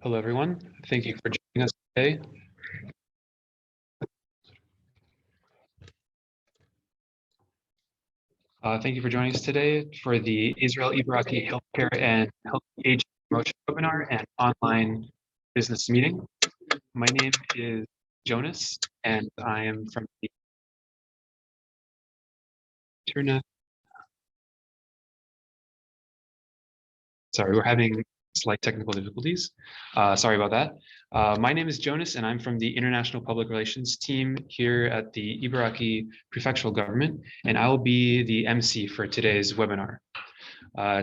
Hello, everyone. Thank you for joining us today. Thank you for joining us today for the Israel Ibaraki Healthcare and Healthy Aging Promotion Webinar and online business meeting. My name is Jonas, and I am from the internet. Sorry, we're having slight technical difficulties. Sorry about that. My name is Jonas, and I'm from the International Public Relations team here at the Ibaraki Prefectural Government, and I will be the MC for today's webinar.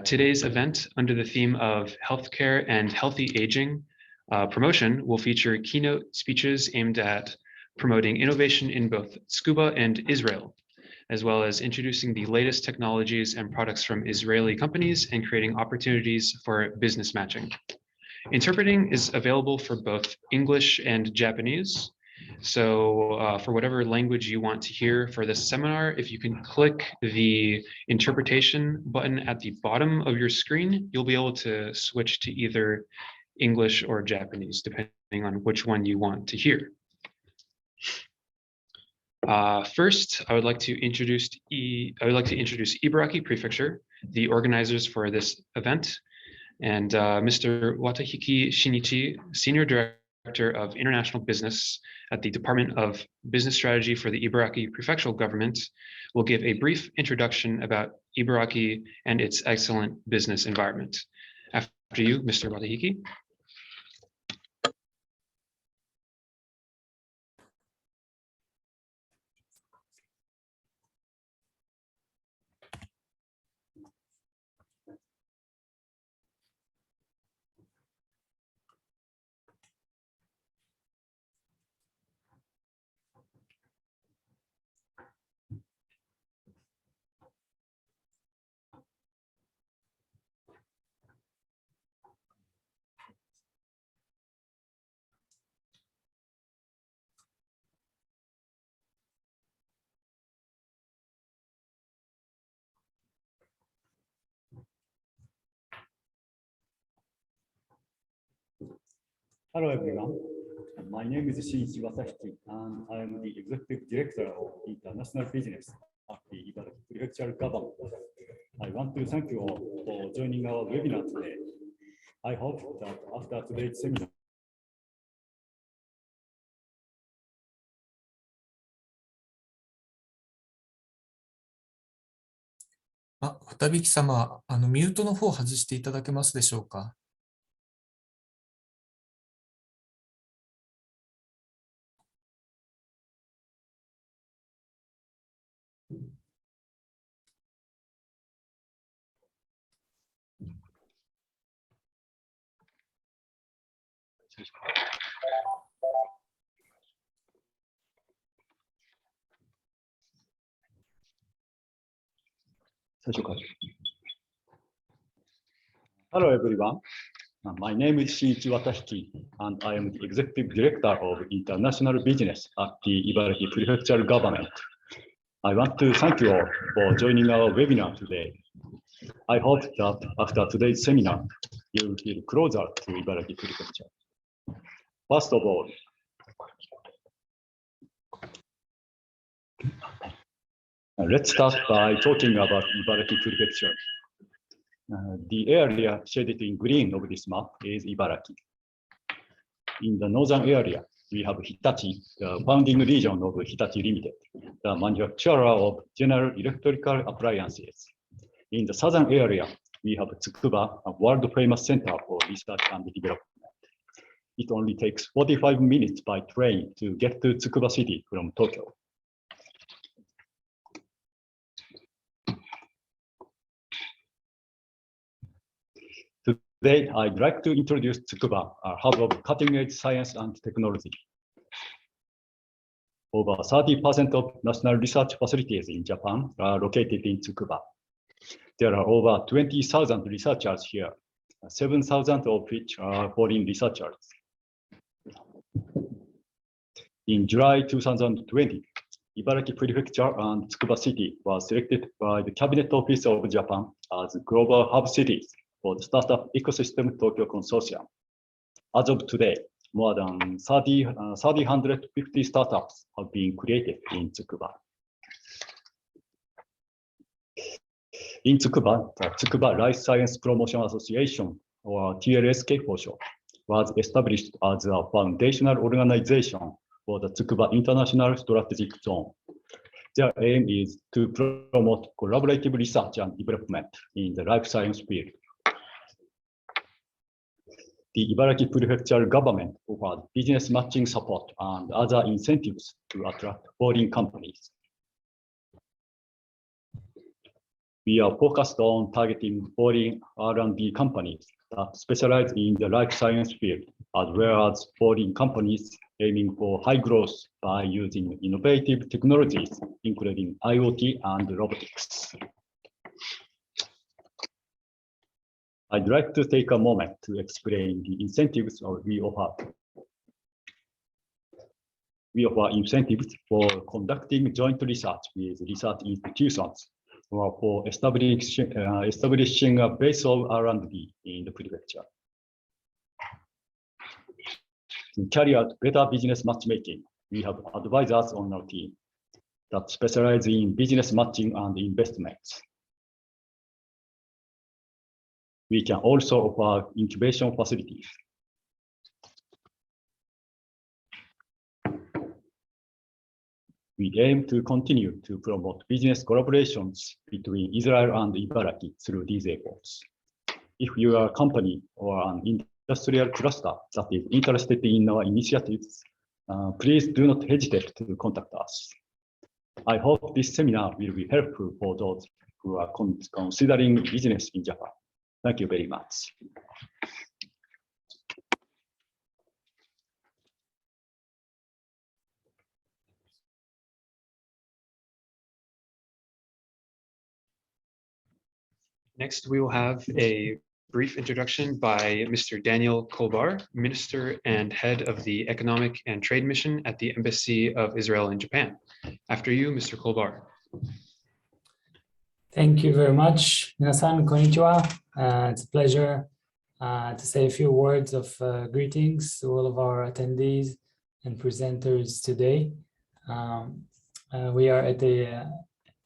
Today's event, under the theme of Healthcare and Healthy Aging Promotion, will feature keynote speeches aimed at promoting innovation in both Tsukuba and Israel, as well as introducing the latest technologies and products from Israeli companies and creating opportunities for business matching. Interpreting is available for both English and Japanese. So for whatever language you want to hear for this seminar, if you can click the interpretation button at the bottom of your screen, you'll be able to switch to either English or Japanese, depending on which one you want to hear. First, I would like to introduce Ibaraki Prefecture, the organizers for this event, and Mr. Watahiki Shinichi, Senior Director of International Business at the Department of Business Strategy for the Ibaraki Prefectural Government, will give a brief introduction about Ibaraki and its excellent business environment. After you, Mr. Watahiki. Hello everyone, my name is Shinichi Watahiki and I am the Executive Director of International Business at the Ibaraki Prefectural Government. I want to thank you all for joining our webinar today. I hope that after today's seminar, 渡引様、ミュートの方を外していただけますでしょうか。Hello everyone, my name is Shinichi Watahiki and I am the Executive Director of International Business at the Ibaraki Prefectural Government. I want to thank you all for joining our webinar today. I hope that after today's seminar, you will feel closer to Ibaraki Prefecture. First of all, let's start by talking about Ibaraki Prefecture. The area shaded in green of this map is Ibaraki. In the northern area, we have Hitachi, the founding region of Hitachi Limited, the manufacturer of general electrical appliances. In the southern area, we have Tsukuba, a world-famous center for research and development. It only takes 45 minutes by train to get to Tsukuba City from Tokyo. Today, I'd like to introduce Tsukuba, a hub of cutting-edge science and technology. Over 30% of national research facilities in Japan are located in Tsukuba. There are over 20,000 researchers here, 7,000 of which are foreign researchers. In July 2020, Ibaraki Prefecture and Tsukuba City were selected by the Cabinet Office of Japan as global hub cities for the startup ecosystem Tokyo Consortium. As of today, more than 350 startups have been created in Tsukuba. In Tsukuba, the Tsukuba Life Science Promotion Association, or TLSK for short, was established as a foundational organization for the Tsukuba International Strategic Zone. Their aim is to promote collaborative research and development in the life science field. The Ibaraki Prefectural government offers business matching support and other incentives to attract foreign companies. We are focused on targeting foreign R&D companies that specialize in the life science field, as well as foreign companies aiming for high growth by using innovative technologies, including IoT and robotics. I'd like to take a moment to explain the incentives we offer. We offer incentives for conducting joint research with research institutions, or for establishing a base of R&D in the prefecture. To carry out better business matchmaking, we have advisors on our team that specialize in business matching and investments. We can also offer incubation facilities. We aim to continue to promote business collaborations between Israel and Ibaraki through these efforts. If you are a company or an industrial cluster that is interested in our initiatives, please do not hesitate to contact us. I hope this seminar will be helpful for those who are considering business in Japan. Thank you very much. Next, we will have a brief introduction by Mr. Daniel Kolbar, Minister and Head of the Economic and Trade Mission at the Embassy of Israel in Japan. After you, Mr. Kolbar. Thank you very much. Minasan, konnichiwa. It's a pleasure to say a few words of greetings to all of our attendees and presenters today. We are at the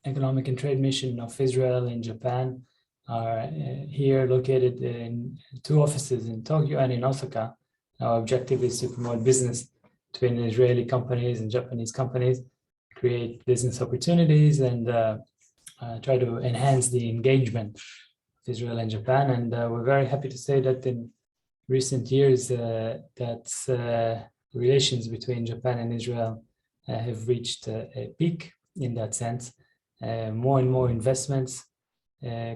Economic and Trade Mission of Israel in Japan, are here located in 2 offices in Tokyo and in Osaka. Our objective is to promote business between Israeli companies and Japanese companies, create business opportunities, and try to enhance the engagement of Israel and Japan. And we're very happy to say that in recent years that relations between Japan and Israel have reached a peak in that sense. More and more investments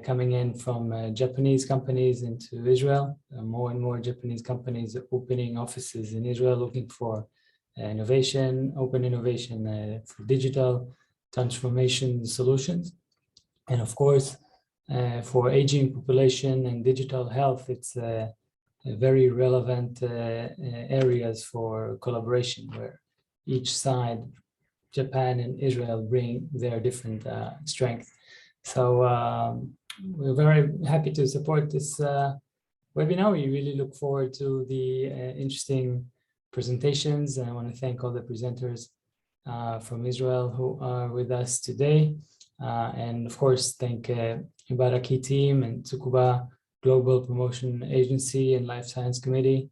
coming in from Japanese companies into Israel. More and more Japanese companies opening offices in Israel, looking for innovation, open innovation for digital transformation solutions. And of course, for aging population and digital health, it's very relevant areas for collaboration, where each side, Japan and Israel, bring their different strengths. So we're very happy to support this webinar. We really look forward to the interesting presentations. And I want to thank all the presenters from Israel who are with us today. And of course, thank Ibaraki team and Tsukuba Global Promotion Agency and Life Science Committee.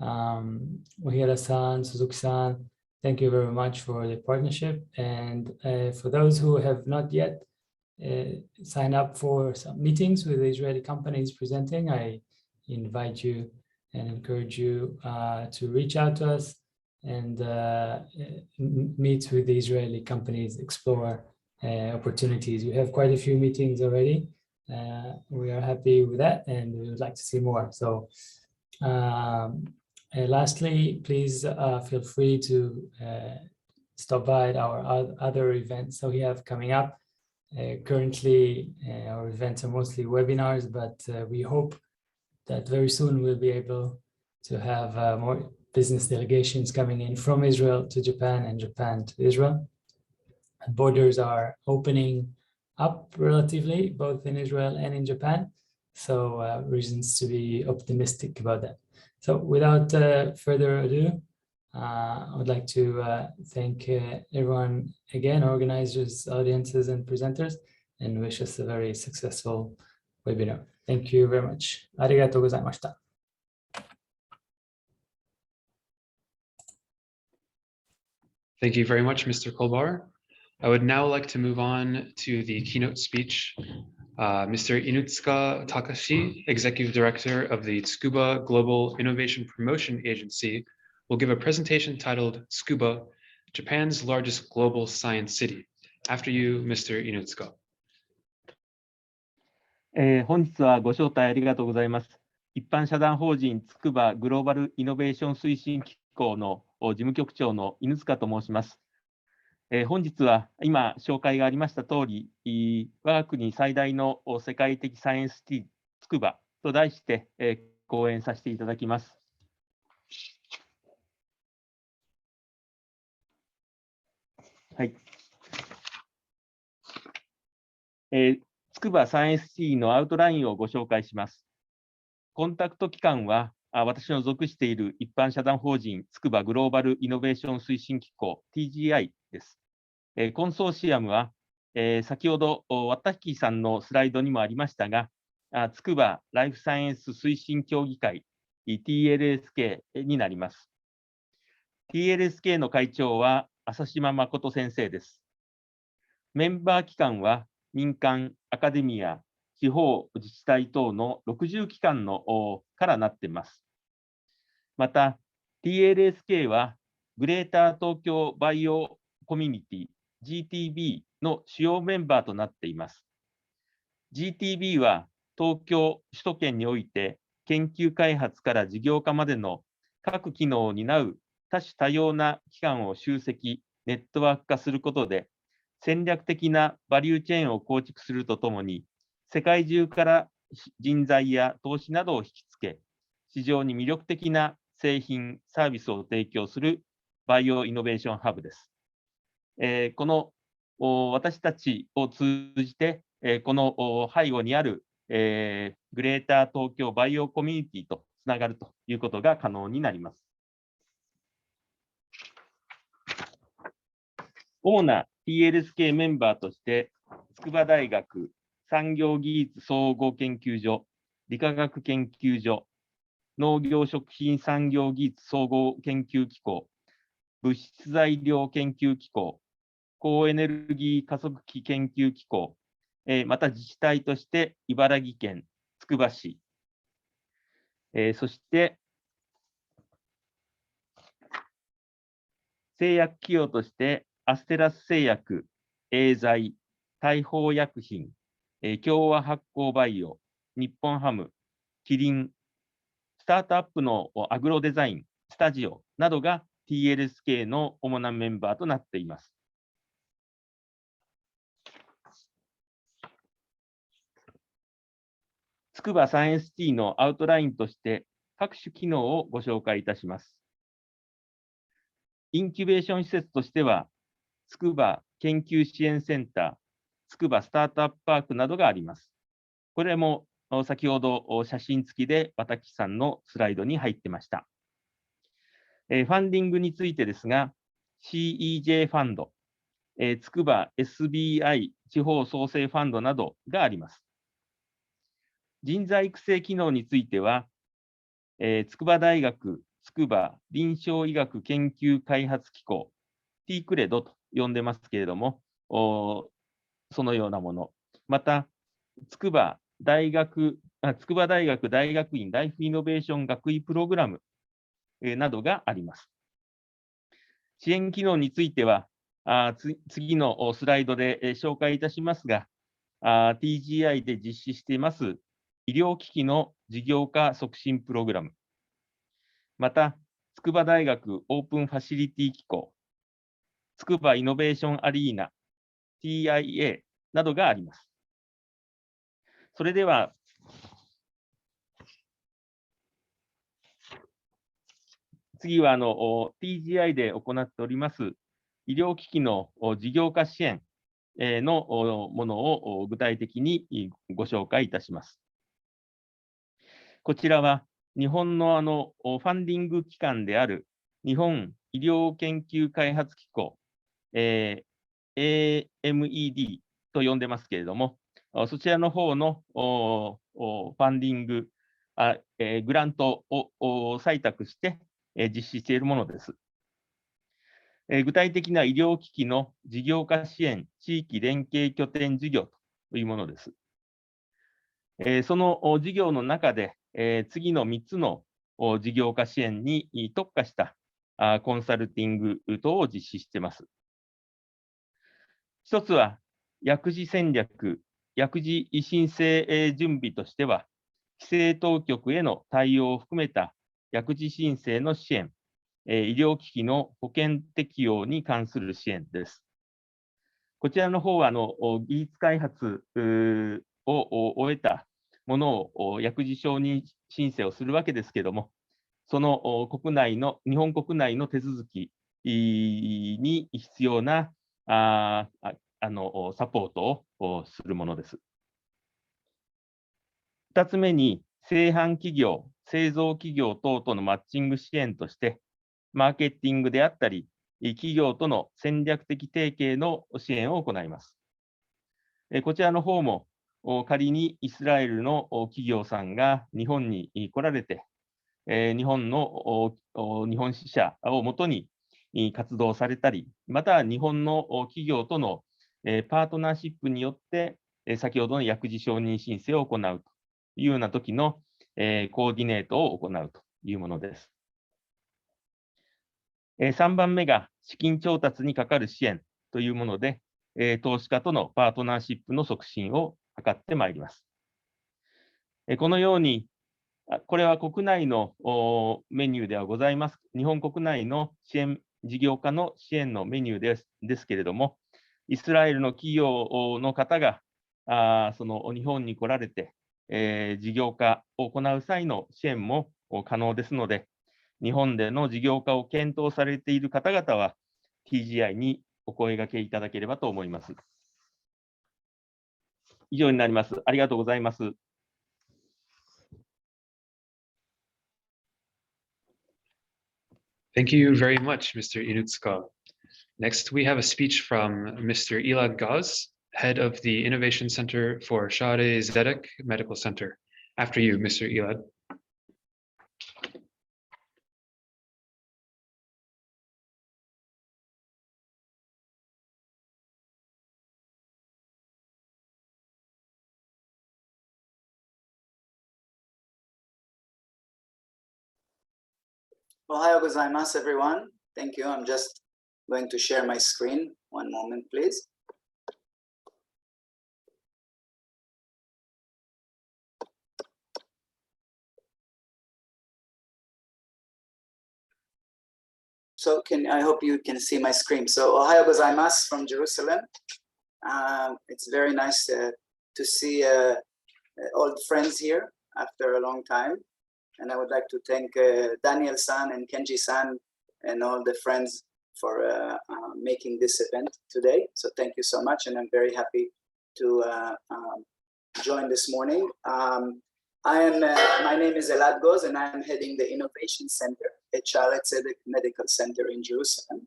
Ohira-san, Suzuki-san, thank you very much for the partnership. And for those who have not yet signed up for some meetings with the Israeli companies presenting, I invite you and encourage you to reach out to us and meet with the Israeli companies, explore opportunities. We have quite a few meetings already. We are happy with that, and we would like to see more. So lastly, please feel free to stop by at our other events that we have coming up. Currently, our events are mostly webinars, but we hope that very soon we'll be able to have more business delegations coming in from Israel to Japan and Japan to Israel. Borders are opening up relatively, both in Israel and in Japan. So reasons to be optimistic about that. So without further ado, I would like to thank everyone again, organizers, audiences, and presenters, and wish us a very successful webinar. Thank you very much. ありがとうございました。Thank you very much, Mr. Kolbar. I would now like to move on to the keynote speech. Mr. Inutsuka Takashi, Executive Director of the Tsukuba Global Innovation Promotion Agency, will give a presentation titled Tsukuba, Japan's largest global science city. After you, Mr. Inutsuka. 本日はご招待ありがとうございます。一般社団法人つくばグローバルイノベーション推進機構の事務局長の犬塚と申します。本日は今紹介がありました通り、我が国最大の世界的サイエンスシティつくばと題して講演させていただきます。はい。つくばサイエンスシティのアウトラインをご紹介します。コンタクト機関は、私の属している一般社団法人つくばグローバルイノベーション推進機構 TGI です。コンソーシアムは、先ほど綿引さんのスライドにもありましたが、つくばライフサイエンス推進協議会 TLSK になります。TLSK の会長は浅島誠先生です。メンバー機関は民間、アカデミア、地方自治体等の60機関のからなっています。また、TLSK はグレーター東京バイオコミュニティ GTB の主要メンバーとなっています。GTB は東京、首都圏において研究開発から事業化までの各機能を担う多種多様な機関を集積、ネットワーク化することで、戦略的なバリューチェーンを構築するとともに、世界中から人材や投資などを引きつけ、市場に魅力的な製品、サービスを提供するバイオイノベーションハブです。この私たちを通じて、この背後にあるグレーター東京バイオコミュニティとつながるということが可能になります。主な TLSK メンバーとして、筑波大学産業技術総合研究所、理化学研究所、農業食品産業技術総合研究機構、物質材料研究機構、高エネルギー加速器研究機構、また自治体として茨城県つくば市、そして製薬企業としてアステラス製薬、エーザイ、大宝薬品、共和発酵バイオ、日本ハム、キリン、スタートアップのアグロデザイン、スタジオなどが TLSK の主なメンバーとなっています。つくばサイエンスシティのアウトラインとして各種機能をご紹介いたします。インキュベーション施設としては、つくば研究支援センター、つくばスタートアップパークなどがあります。これも先ほど写真付きで私さんのスライドに入ってました。ファンディングについてですが、CEJ ファンド、つくば SBI 地方創生ファンドなどがあります。人材育成機能については、筑波大学つくば臨床医学研究開発機構、T クレドと呼んでますけれども、そのようなもの。また、筑波大学大学院ライフイノベーション学位プログラムなどがあります。支援機能については、次のスライドで紹介いたしますが、TGI で実施しています医療機器の事業化促進プログラム、また、筑波大学オープンファシリティ機構、つくばイノベーションアリーナ、TIA などがあります。それでは、次はTGI で行っております医療機器の事業化支援のものを具体的にご紹介いたします。こちらは日本のファンディング機関である日本医療研究開発機構、AMED と呼んでますけれども、そちらの方のファンディング、グラントを採択して実施しているものです。具体的な医療機器の事業化支援、地域連携拠点事業というものです。その事業の中で、次の3つの事業化支援に特化したコンサルティング等を実施しています。一つは、薬事戦略、薬事申請準備としては、規制当局への対応を含めた薬事申請の支援、医療機器の保険適用に関する支援です。こちらの方は技術開発を終えたものを薬事承認申請をするわけですけれども、その日本国内の手続きに必要なサポートをするものです。2つ目に、製販企業、製造企業等とのマッチング支援として、マーケティングであったり、企業との戦略的提携の支援を行います。こちらの方も、仮にイスラエルの企業さんが日本に来られて、日本支社をもとに活動されたり、また日本の企業とのパートナーシップによって、先ほどの薬事承認申請を行うというような時のコーディネートを行うというものです。3番目が資金調達にかかる支援というもので、投資家とのパートナーシップの促進を図ってまいります。このように、これは国内のメニューではございます。日本国内の支援事業家の支援のメニューですけれども、イスラエルの企業の方がその日本に来られて、事業化を行う際の支援も可能ですので、日本での事業化を検討されている方々は、TGI にお声掛けいただければと思います。以上になります。ありがとうございます。Thank you very much, Mr. Inutsuka. Next, we have a speech from Mr. Elad Goz, head of the Innovation Center for Shaare Zedek Medical Center. After you, Mr. Elad. Ohayo gozaimasu, everyone. Thank you. I'm just going to share my screen. One moment, please. So I hope you can see my screen. So Ohayo gozaimasu from Jerusalem. It's very nice to see old friends here after a long time. And I would like to thank Daniel-san and Kenji-san and all the friends for making this event today. So thank you so much, and I'm very happy to join this morning. My name is Elad Goz, and I am heading the Innovation Center at Shaare Zedek Medical Center in Jerusalem.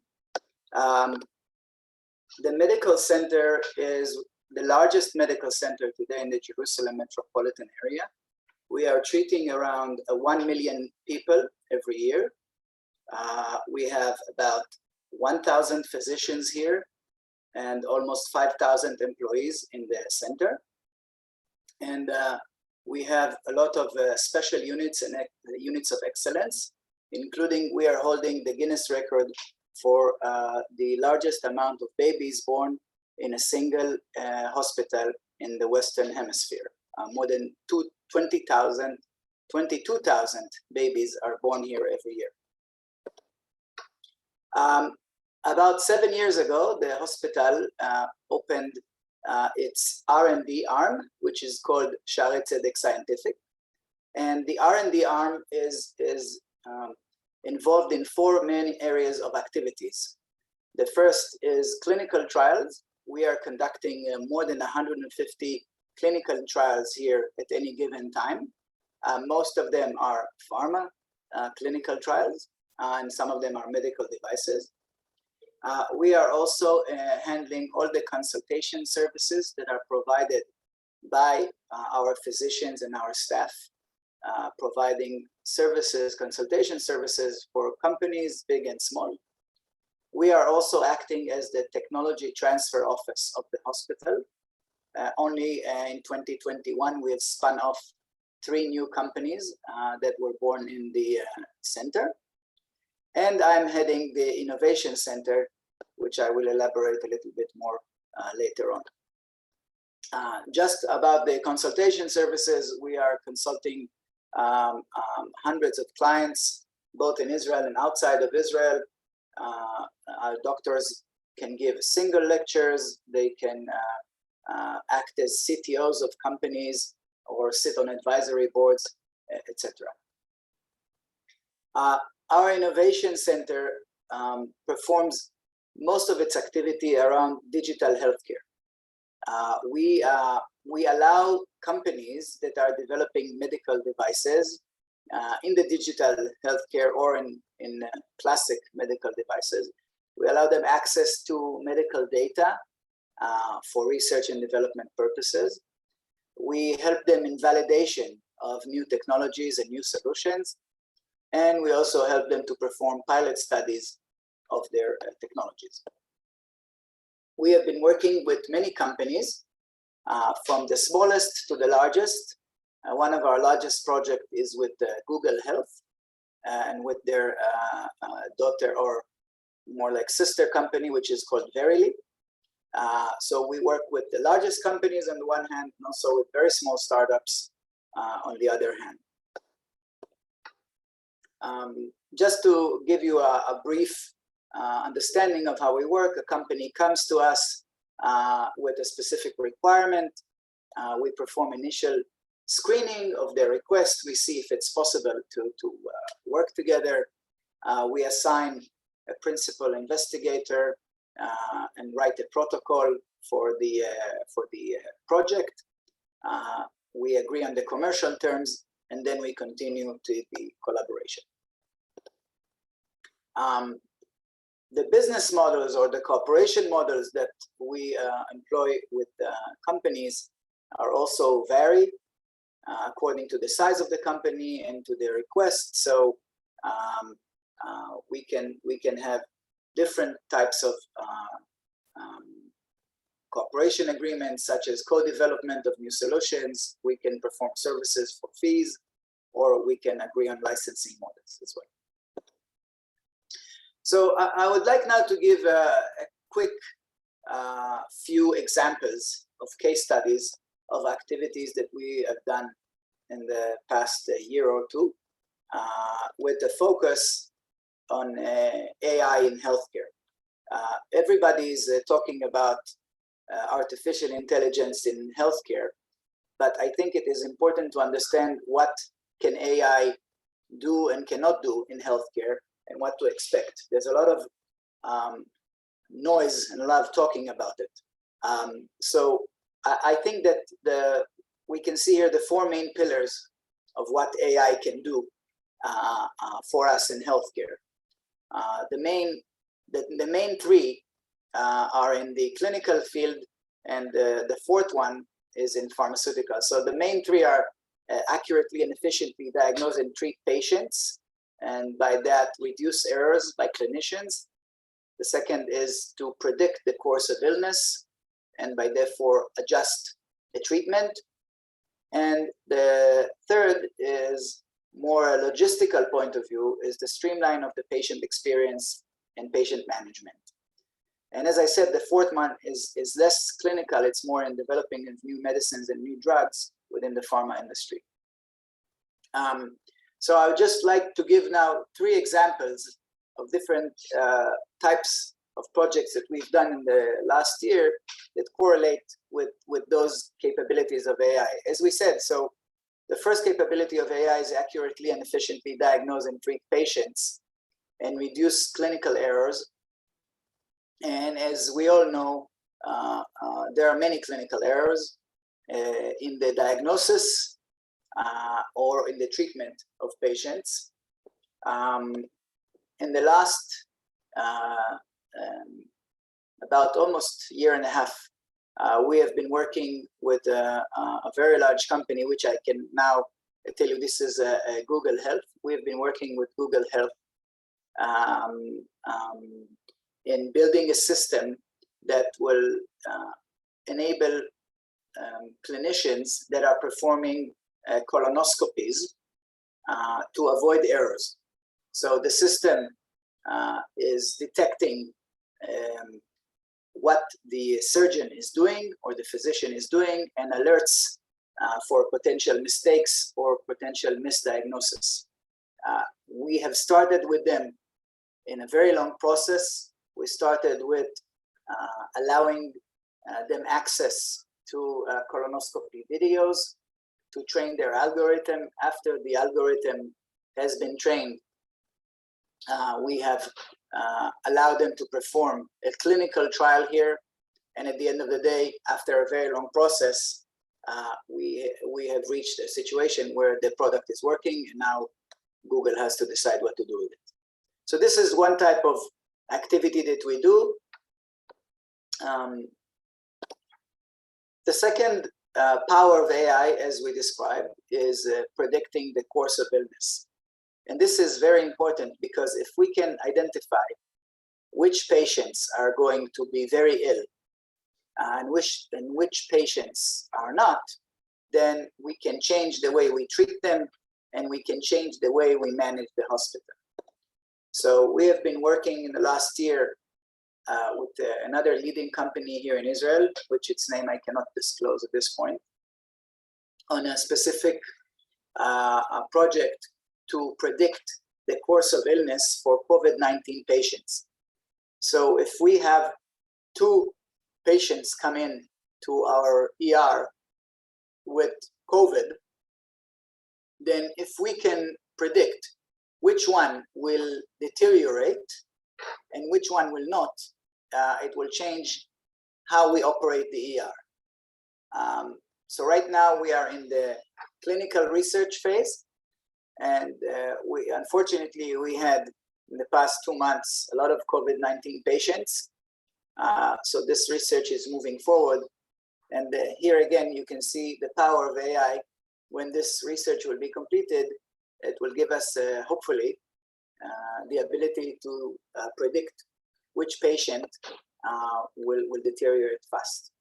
The medical center is the largest medical center today in the Jerusalem metropolitan area. We are treating around 1 million people every year. We have about 1,000 physicians here and almost 5,000 employees in the center. And we have a lot of special units and units of excellence, including we are holding the Guinness record for the largest amount of babies born in a single hospital in the Western Hemisphere. More than 22,000 babies are born here every year. About 7 years ago, the hospital opened its R&D arm, which is called Shaare Zedek Scientific. And the R&D arm is involved in 4 main areas of activities. The first is clinical trials. We are conducting more than 150 clinical trials here at any given time. Most of them are pharma clinical trials, and some of them are medical devices. We are also handling all the consultation services that are provided by our physicians and our staff, providing services, consultation services for companies big and small. We are also acting as the technology transfer office of the hospital. Only in 2021, we have spun off 3 new companies that were born in the center. And I'm heading the Innovation Center, which I will elaborate a little bit more later on. Just about the consultation services, we are consulting hundreds of clients, both in Israel and outside of Israel. Our doctors can give single lectures, they can act as CTOs of companies or sit on advisory boards, etc. Our Innovation Center performs most of its activity around digital healthcare. We allow companies that are developing medical devices in the digital healthcare or in classic medical devices. We allow them access to medical data for research and development purposes. We help them in validation of new technologies and new solutions. And we also help them to perform pilot studies of their technologies. We have been working with many companies, from the smallest to the largest. One of our largest projects is with Google Health and with their daughter, or more like sister company, which is called Verily. So we work with the largest companies on the one hand, and also with very small startups on the other hand. Just to give you a brief understanding of how we work, a company comes to us with a specific requirement. We perform initial screening of their request. We see if it's possible to work together. We assign a principal investigator and write a protocol for the project. We agree on the commercial terms, and then we continue to the collaboration. The business models or the cooperation models that we employ with companies are also varied according to the size of the company and to their request. So we can have different types of cooperation agreements, such as co-development of new solutions. We can perform services for fees, or we can agree on licensing models as well. So I would like now to give a quick few examples of case studies of activities that we have done in the past year or two, with a focus on AI in healthcare. Everybody's talking about artificial intelligence in healthcare, but I think it is important to understand what can AI do and cannot do in healthcare, and what to expect. There's a lot of noise and a lot of talking about it. So I think that we can see here the 4 main pillars of what AI can do for us in healthcare. The main 3 are in the clinical field, and the 4th one is in pharmaceuticals. So the main 3 are accurately and efficiently diagnose and treat patients, and by that reduce errors by clinicians. The second is to predict the course of illness, and by therefore adjust the treatment. And the third is more a logistical point of view, is the streamline of the patient experience and patient management. And as I said, the 4th one is less clinical. It's more in developing new medicines and new drugs within the pharma industry. So I would just like to give now 3 examples of different types of projects that we've done in the last year that correlate with those capabilities of AI. As we said, so the first capability of AI is accurately and efficiently diagnose and treat patients and reduce clinical errors. And as we all know, there are many clinical errors in the diagnosis, or in the treatment of patients. In the last about almost a year and a half, we have been working with a very large company, which I can now tell you this is Google Health. We have been working with Google Health in building a system that will enable clinicians that are performing colonoscopies to avoid errors. So the system is detecting what the surgeon is doing or the physician is doing and alerts for potential mistakes or potential misdiagnosis. We have started with them in a very long process. We started with allowing them access to colonoscopy videos to train their algorithm. After the algorithm has been trained, we have allowed them to perform a clinical trial here. And at the end of the day, after a very long process, we have reached a situation where the product is working, and now Google has to decide what to do with it. So this is one type of activity that we do. The second power of AI, as we described, is predicting the course of illness. And this is very important because if we can identify which patients are going to be very ill and which patients are not, then we can change the way we treat them and we can change the way we manage the hospital. So we have been working in the last year with another leading company here in Israel, which its name I cannot disclose at this point, on a specific project to predict the course of illness for COVID-19 patients. So if we have 2 patients come in to our ER with COVID, then if we can predict which one will deteriorate and which one will not, it will change how we operate the ER. So right now we are in the clinical research phase, and unfortunately we had in the past 2 months a lot of COVID-19 patients. So this research is moving forward, and here again you can see the power of AI. When this research will be completed, it will give us hopefully the ability to predict which patient will deteriorate fast.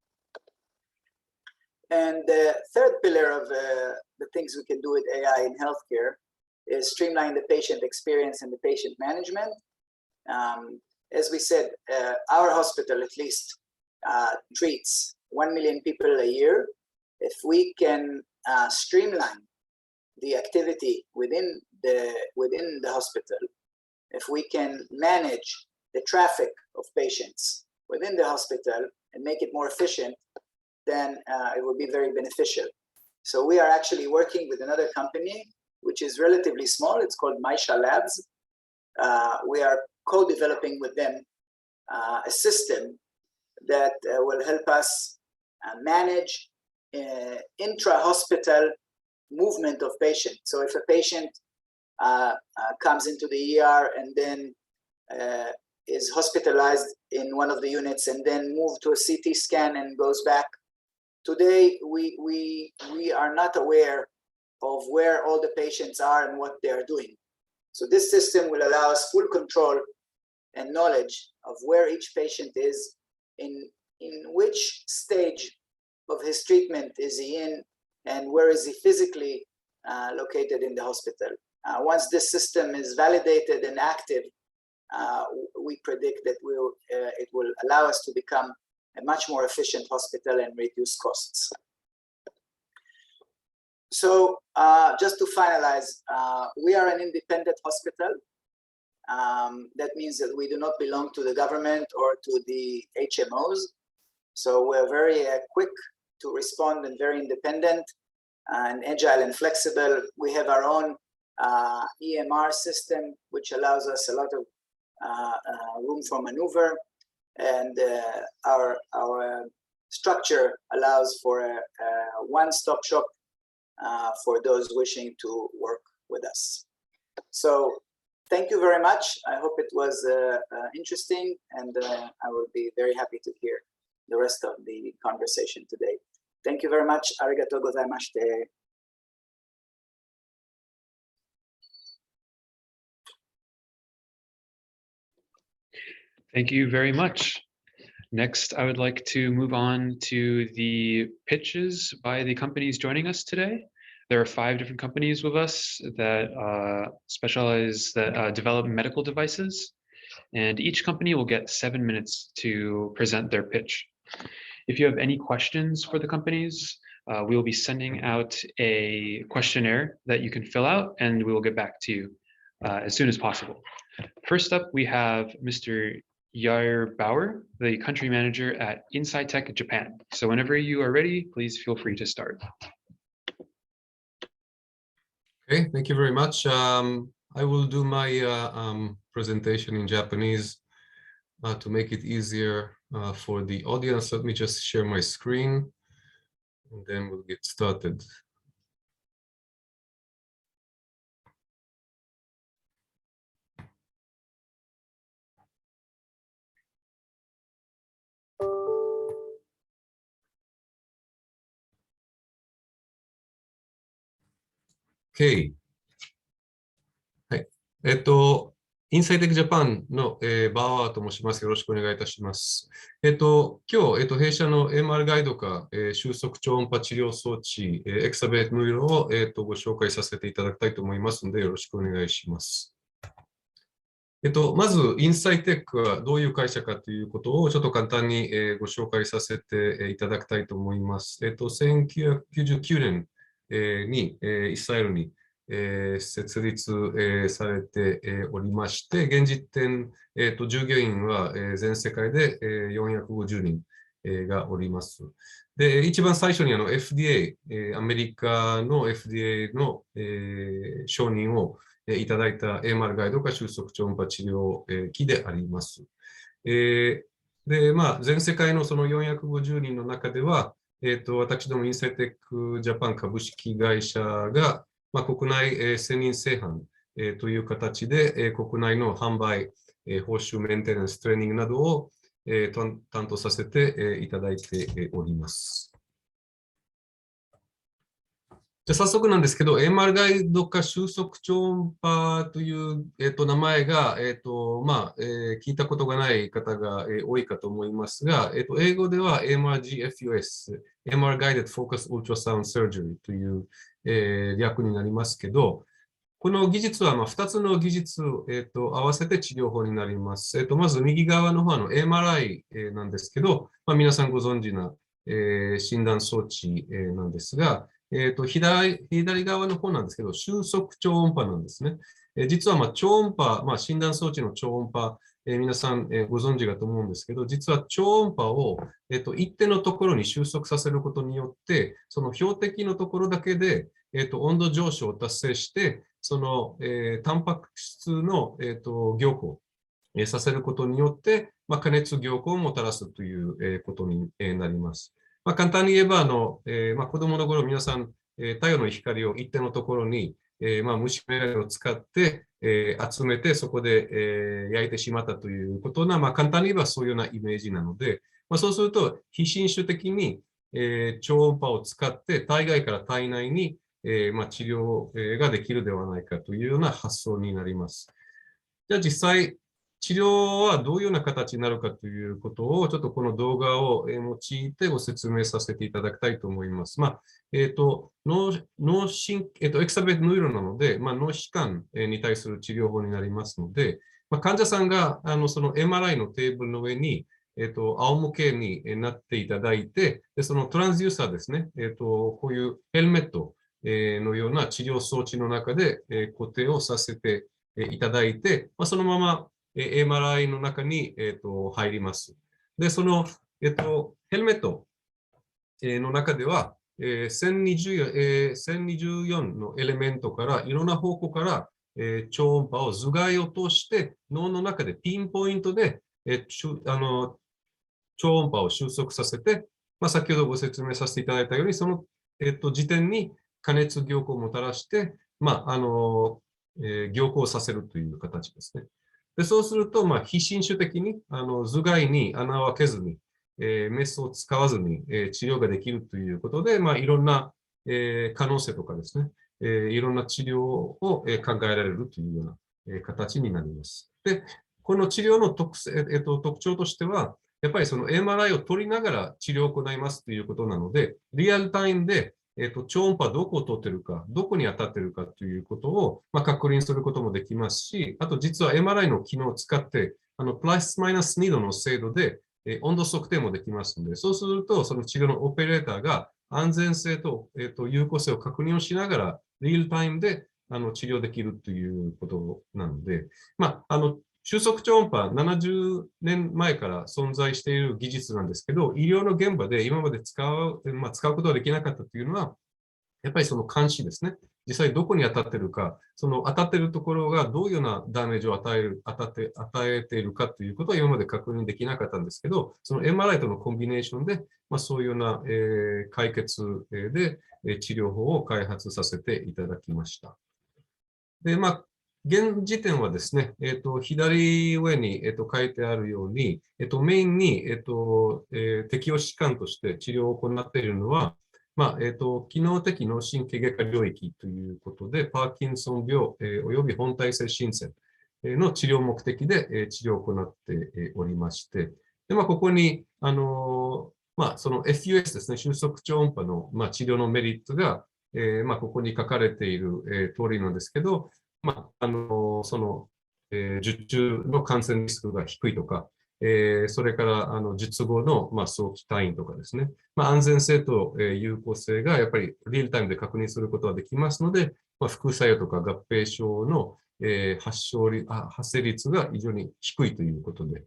And the third pillar of the things we can do with AI in healthcare is streamline the patient experience and the patient management. As we said, our hospital at least treats 1 million people a year. If we can streamline the activity within the hospital, if we can manage the traffic of patients within the hospital and make it more efficient, then it will be very beneficial. So we are actually working with another company, which is relatively small. It's called Maisha Labs. We are co-developing with them a system that will help us manage intra-hospital movement of patients. So if a patient comes into the ER and then is hospitalized in one of the units and then moved to a CT scan and goes back, today we are not aware of where all the patients are and what they are doing. So this system will allow us full control and knowledge of where each patient is, in which stage of his treatment is he in, and where is he physically located in the hospital. Once this system is validated and active, we predict that it will allow us to become a much more efficient hospital and reduce costs. So just to finalize, we are an independent hospital. That means that we do not belong to the government or to the HMOs. So we're very quick to respond and very independent and agile and flexible. We have our own EMR system, which allows us a lot of room for maneuver. And our structure allows for a one-stop shop for those wishing to work with us. So thank you very much. I hope it was interesting, and I will be very happy to hear the rest of the conversation today. Thank you very much. Arigatou gozaimashite. Thank you very much. Next, I would like to move on to the pitches by the companies joining us today. There are 5 different companies with us that develop medical devices, and each company will get 7 minutes to present their pitch. If you have any questions for the companies, we will be sending out a questionnaire that you can fill out, and we will get back to you as soon as possible. First up, we have Mr. Yair Bauer, the country manager at INSIGHTEC Japan. So whenever you are ready, please feel free to start. Okay, thank you very much. I will do my presentation in Japanese to make it easier for the audience. Let me just share my screen, and then we'll get started. Okay. はい。INSIGHTEC Japan の、バーワーと申します。よろしくお願いいたします。今日、弊社の MR ガイド下、収束超音波治療装置、エクサベートの色を、ご紹介させていただきたいと思いますので、よろしくお願いします。まず、INSIGHTEC はどういう会社かということをちょっと簡単に、ご紹介させていただきたいと思います。1999年にイスラエルに設立されておりまして、現時点、従業員は全世界で450人がおります。で、一番最初にFDA、アメリカの FDA の承認をいただいた MR ガイド下収束超音波治療器であります。で、全世界のその450人の中では、私どもINSIGHTECジャパン株式会社が、国内専任製販という形で、国内の販売、報酬、メンテナンス、トレーニングなどを担当させていただいております。じゃ早速なんですけど、MR ガイド下収束超音波という、名前が、聞いたことがない方が、多いかと思いますが、英語では MRGFUS、MR Guided Focus Ultrasound Surgery という、略になりますけど、この技術は2つの技術を、合わせて治療法になります。まず右側の方の MRI、なんですけど、皆さんご存知な、診断装置、なんですが、左側の方なんですけど、収束超音波なんですね。実は超音波、診断装置の超音波、皆さん、ご存知かと思うんですけど、実は超音波を、一定のところに収束させることによって、その標的のところだけで、温度上昇を達成して、その、タンパク質の、凝固をさせることによって、加熱凝固をもたらすという、ことになります。簡単に言えば、子供の頃皆さん、太陽の光を一定のところに、虫眼鏡を使って、集めてそこで、焼いてしまったということな、簡単に言えばそういうようなイメージなので、そうすると非侵襲的に、超音波を使って体外から体内に、治療ができるではないかというような発想になります。じゃあ実際、治療はどういうような形になるかということを、ちょっとこの動画を用いてご説明させていただきたいと思います。エクサベートノイロなので、脳疾患に対する治療法になりますので、患者さんがその MRI のテーブルの上に、仰向けになっていただいて、でそのトランスデューサーですね、こういうヘルメットのような治療装置の中で固定をさせていただいて、そのままMRI の中に入ります。で、そのヘルメットの中では1024のエレメントからいろんな方向から超音波を頭蓋を通して脳の中でピンポイントで超音波を収束させて、先ほどご説明させていただいたように、その時点に加熱凝固をもたらして、凝固させるという形ですね。でそうすると、非侵襲的に頭蓋に穴を開けずに、メスを使わずに、治療ができるということで、いろんな、可能性とかですね、いろんな治療を、考えられるというような、形になります。で、この治療の特徴としては、やっぱりその MRI を取りながら治療を行いますということなので、リアルタイムで、超音波どこを取っているか、どこに当たっているかということを、確認することもできますし、あと実は MRI の機能を使って、プラスマイナス2度の精度で、温度測定もできますので、そうすると、その治療のオペレーターが安全性と、有効性を確認をしながら、リアルタイムで治療できるということなので、収束超音波、70年前から存在している技術なんですけど、医療の現場で今まで使うことができなかったというのは、やっぱりその監視ですね。実際どこに当たっているか、その当たっているところがどういうようなダメージを与えているかということは今まで確認できなかったんですけど、その MRI とのコンビネーションで、そういうような、解決で治療法を開発させていただきました。で、現時点はですね、左上に、書いてあるように、メインに、適応疾患として治療を行っているのは、機能的脳神経外科領域ということで、パーキンソン病、および本体性浸染の治療目的で、治療を行っておりまして、でここに、その FUS ですね、収束超音波の、治療のメリットが、ここに書かれている、通りなんですけど、その、術中の感染リスクが低いとか、それから術後の、早期退院とかですね、安全性と、有効性がやっぱりリアルタイムで確認することができますので、副作用とか合併症の、発生率が非常に低いということで、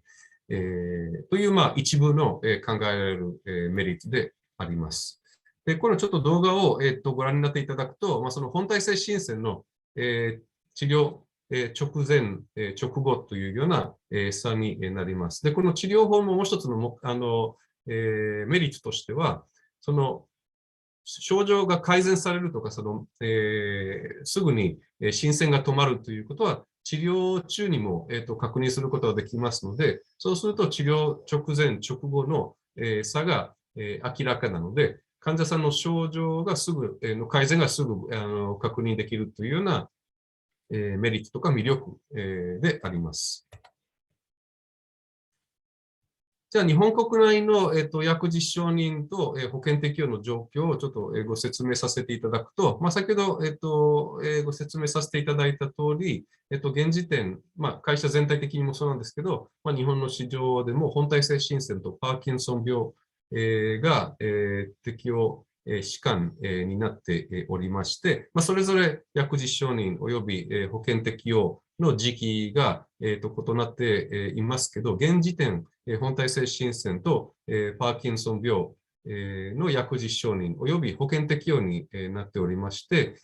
という、一部の、考えられる、メリットであります。で、このちょっと動画を、ご覧になっていただくと、その本体性浸染の、治療直前、直後というような差になります。で、この治療法ももう一つのメリットとしては、その症状が改善されるとか、すぐに浸染が止まるということは、治療中にも確認することができますので、そうすると治療直前、直後の差が明らかなので、患者さんの症状がの改善がすぐ確認できるというようなメリットとか魅力であります。じゃあ、日本国内の薬事承認と保険適用の状況をちょっとご説明させていただくと、先ほどご説明させていただいた通り、現時点、会社全体的にもそうなんですけど、日本の市場でも本体性浸染とパーキンソン病が適用疾患になっておりまして、それぞれ薬事承認及び保険適用の時期が異なっていますけど、現時点、本体性浸染とパーキンソン病の薬事承認及び保険適用になっておりまして、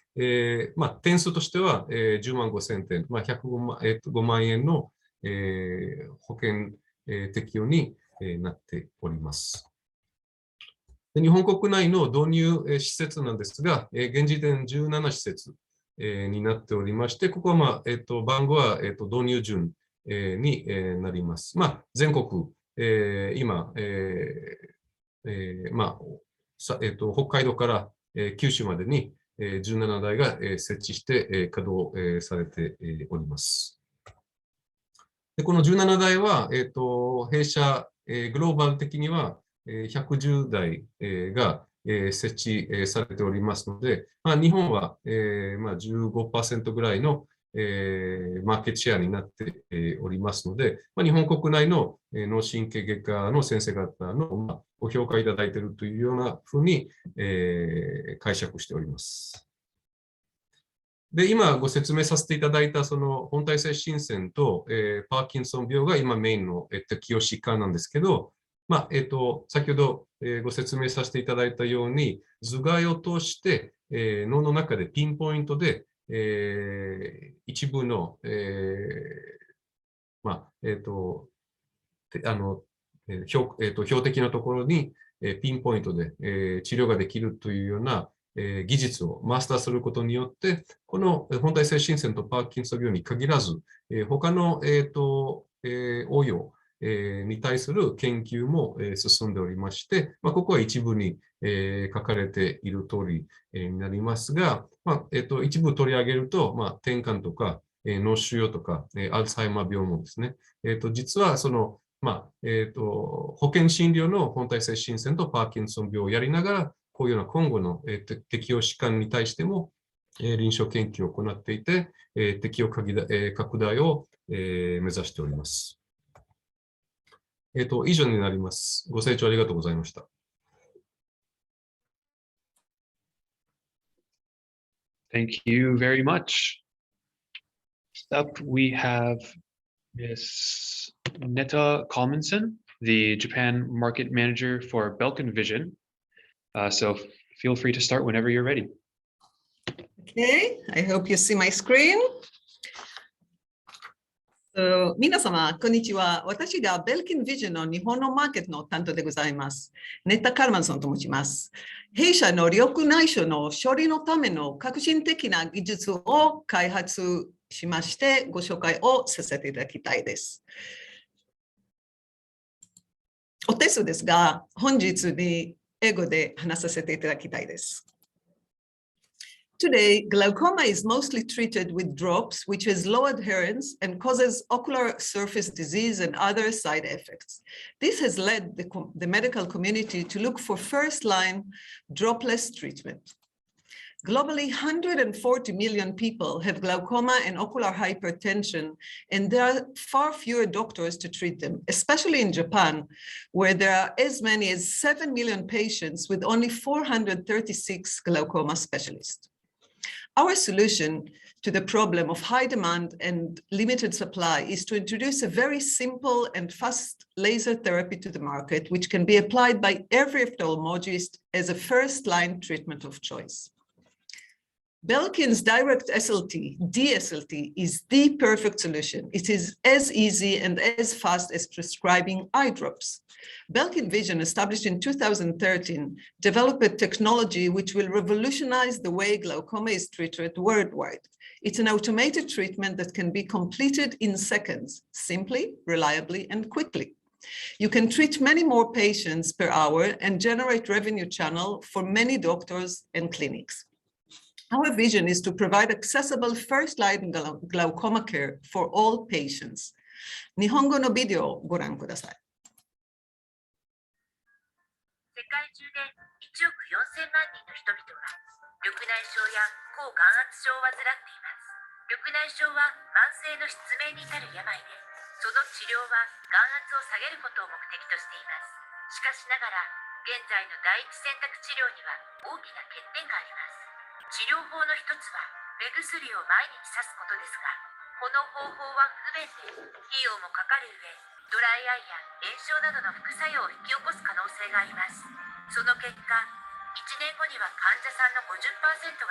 点数としては10万5000点、105万円の保険適用になっております。日本国内の導入施設なんですが、現時点17施設になっておりまして、ここは、番号は導入順になります。全国、今、北海道から九州までに17台が設置して稼働されております。でこの17台は、弊社グローバル的には110台が設置されておりますので、日本は 15% ぐらいのマーケットシェアになっておりますので、日本国内の脳神経外科の先生方のご評価いただいているというようなふうに解釈しております。で、今ご説明させていただいたその本体性浸染とパーキンソン病が今メインの適用疾患なんですけど、先ほどご説明させていただいたように、頭蓋を通して脳の中でピンポイントで一部の標的なところにピンポイントで治療ができるというような技術をマスターすることによって、この本体性心線とパーキンソン病に限らず、他の、応用に対する研究も進んでおりまして、ここは一部に書かれている通りになりますが、一部取り上げると、転換とか脳腫瘍とかアルツハイマー病もですね、実はその、保険診療の本体性心線とパーキンソン病をやりながら、こういうような今後の適応疾患に対しても臨床研究を行っていて、適用拡大を目指しております。以上になります。ご清聴ありがとうございました。Thank you very much. Up, we have Ms. Netta Kalmanson, the Japan Market Manager for BELKIN Vision. So feel free to start whenever you're ready. Okay, I hope you see my screen. 皆様、こんにちは。私がBELKIN Visionの日本のマーケットの担当でございます。ネッタ・カルマンソンと申します。弊社の緑内障の処理のための革新的な技術を開発しまして、ご紹介をさせていただきたいです。お手数ですが、本日に英語で話させていただきたいです。Today, glaucoma is mostly treated with drops, which has low adherence and causes ocular surface disease and other side effects. This has led the medical community to look for first-line dropless treatment. Globally, 140 million people have glaucoma and ocular hypertension, and there are far fewer doctors to treat them, especially in Japan, where there are as many as 7 million patients with only 436 glaucoma specialists. Our solution to the problem of high demand and limited supply is to introduce a very simple and fast laser therapy to the market, which can be applied by every ophthalmologist as a first-line treatment of choice. BELKIN's direct SLT, DSLT, is the perfect solution. It is as easy and as fast as prescribing eye drops. BELKIN Vision, established in 2013, developed a technology which will revolutionize the way glaucoma is treated worldwide. It's an automated treatment that can be completed in seconds, simply, reliably, and quickly. You can treat many more patients per hour and generate revenue channel for many doctors and clinics. Our vision is to provide accessible first-line glaucoma care for all patients. 日本語のビデオをご覧ください。世界中で1億4000万人の人々が緑内障や高眼圧症を患っています。緑内障は慢性の失明に至る病で、その治療は眼圧を下げることを目的としています。しかしながら、現在の第一選択治療には大きな欠点があります。治療法の一つは目薬を毎日刺すことですが、この方法は不便で費用もかかる上、ドライアイや炎症などの副作用を引き起こす可能性があります。その結果、1年後には患者さんの 50%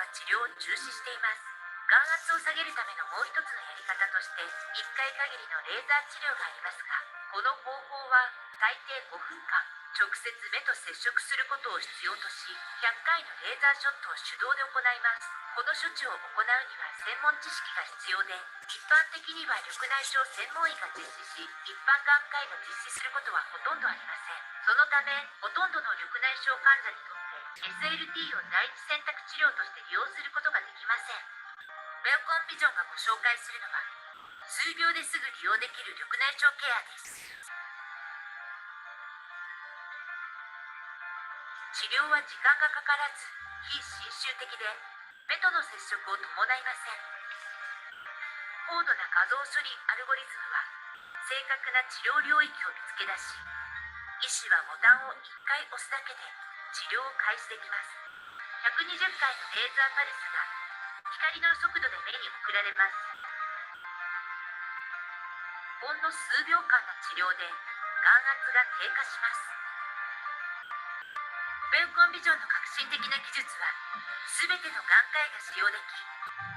が治療を中止しています。眼圧を下げるためのもう一つのやり方として、1回限りのレーザー治療がありますが、この方法は最低5分間、直接目と接触することを必要とし、100回のレーザーショットを手動で行います。この処置を行うには専門知識が必要で、一般的には緑内障専門医が実施し、一般眼科医が実施することはほとんどありません。そのため、ほとんどの緑内障患者にとって SLT を第一選択治療として利用することができません。BELKIN Vision がご紹介するのは、数秒ですぐ利用できる緑内障ケアです。治療は時間がかからず、非侵襲的で、目との接触を伴いません。高度な画像処理アルゴリズムは、正確な治療領域を見つけ出し、医師はボタンを1回押すだけで治療を開始できます。120回のレーザーパルスが光の速度で目に送られます。ほんの数秒間の治療で眼圧が低下します。BELKIN Vision の革新的な技術は、すべての眼科医が使用でき、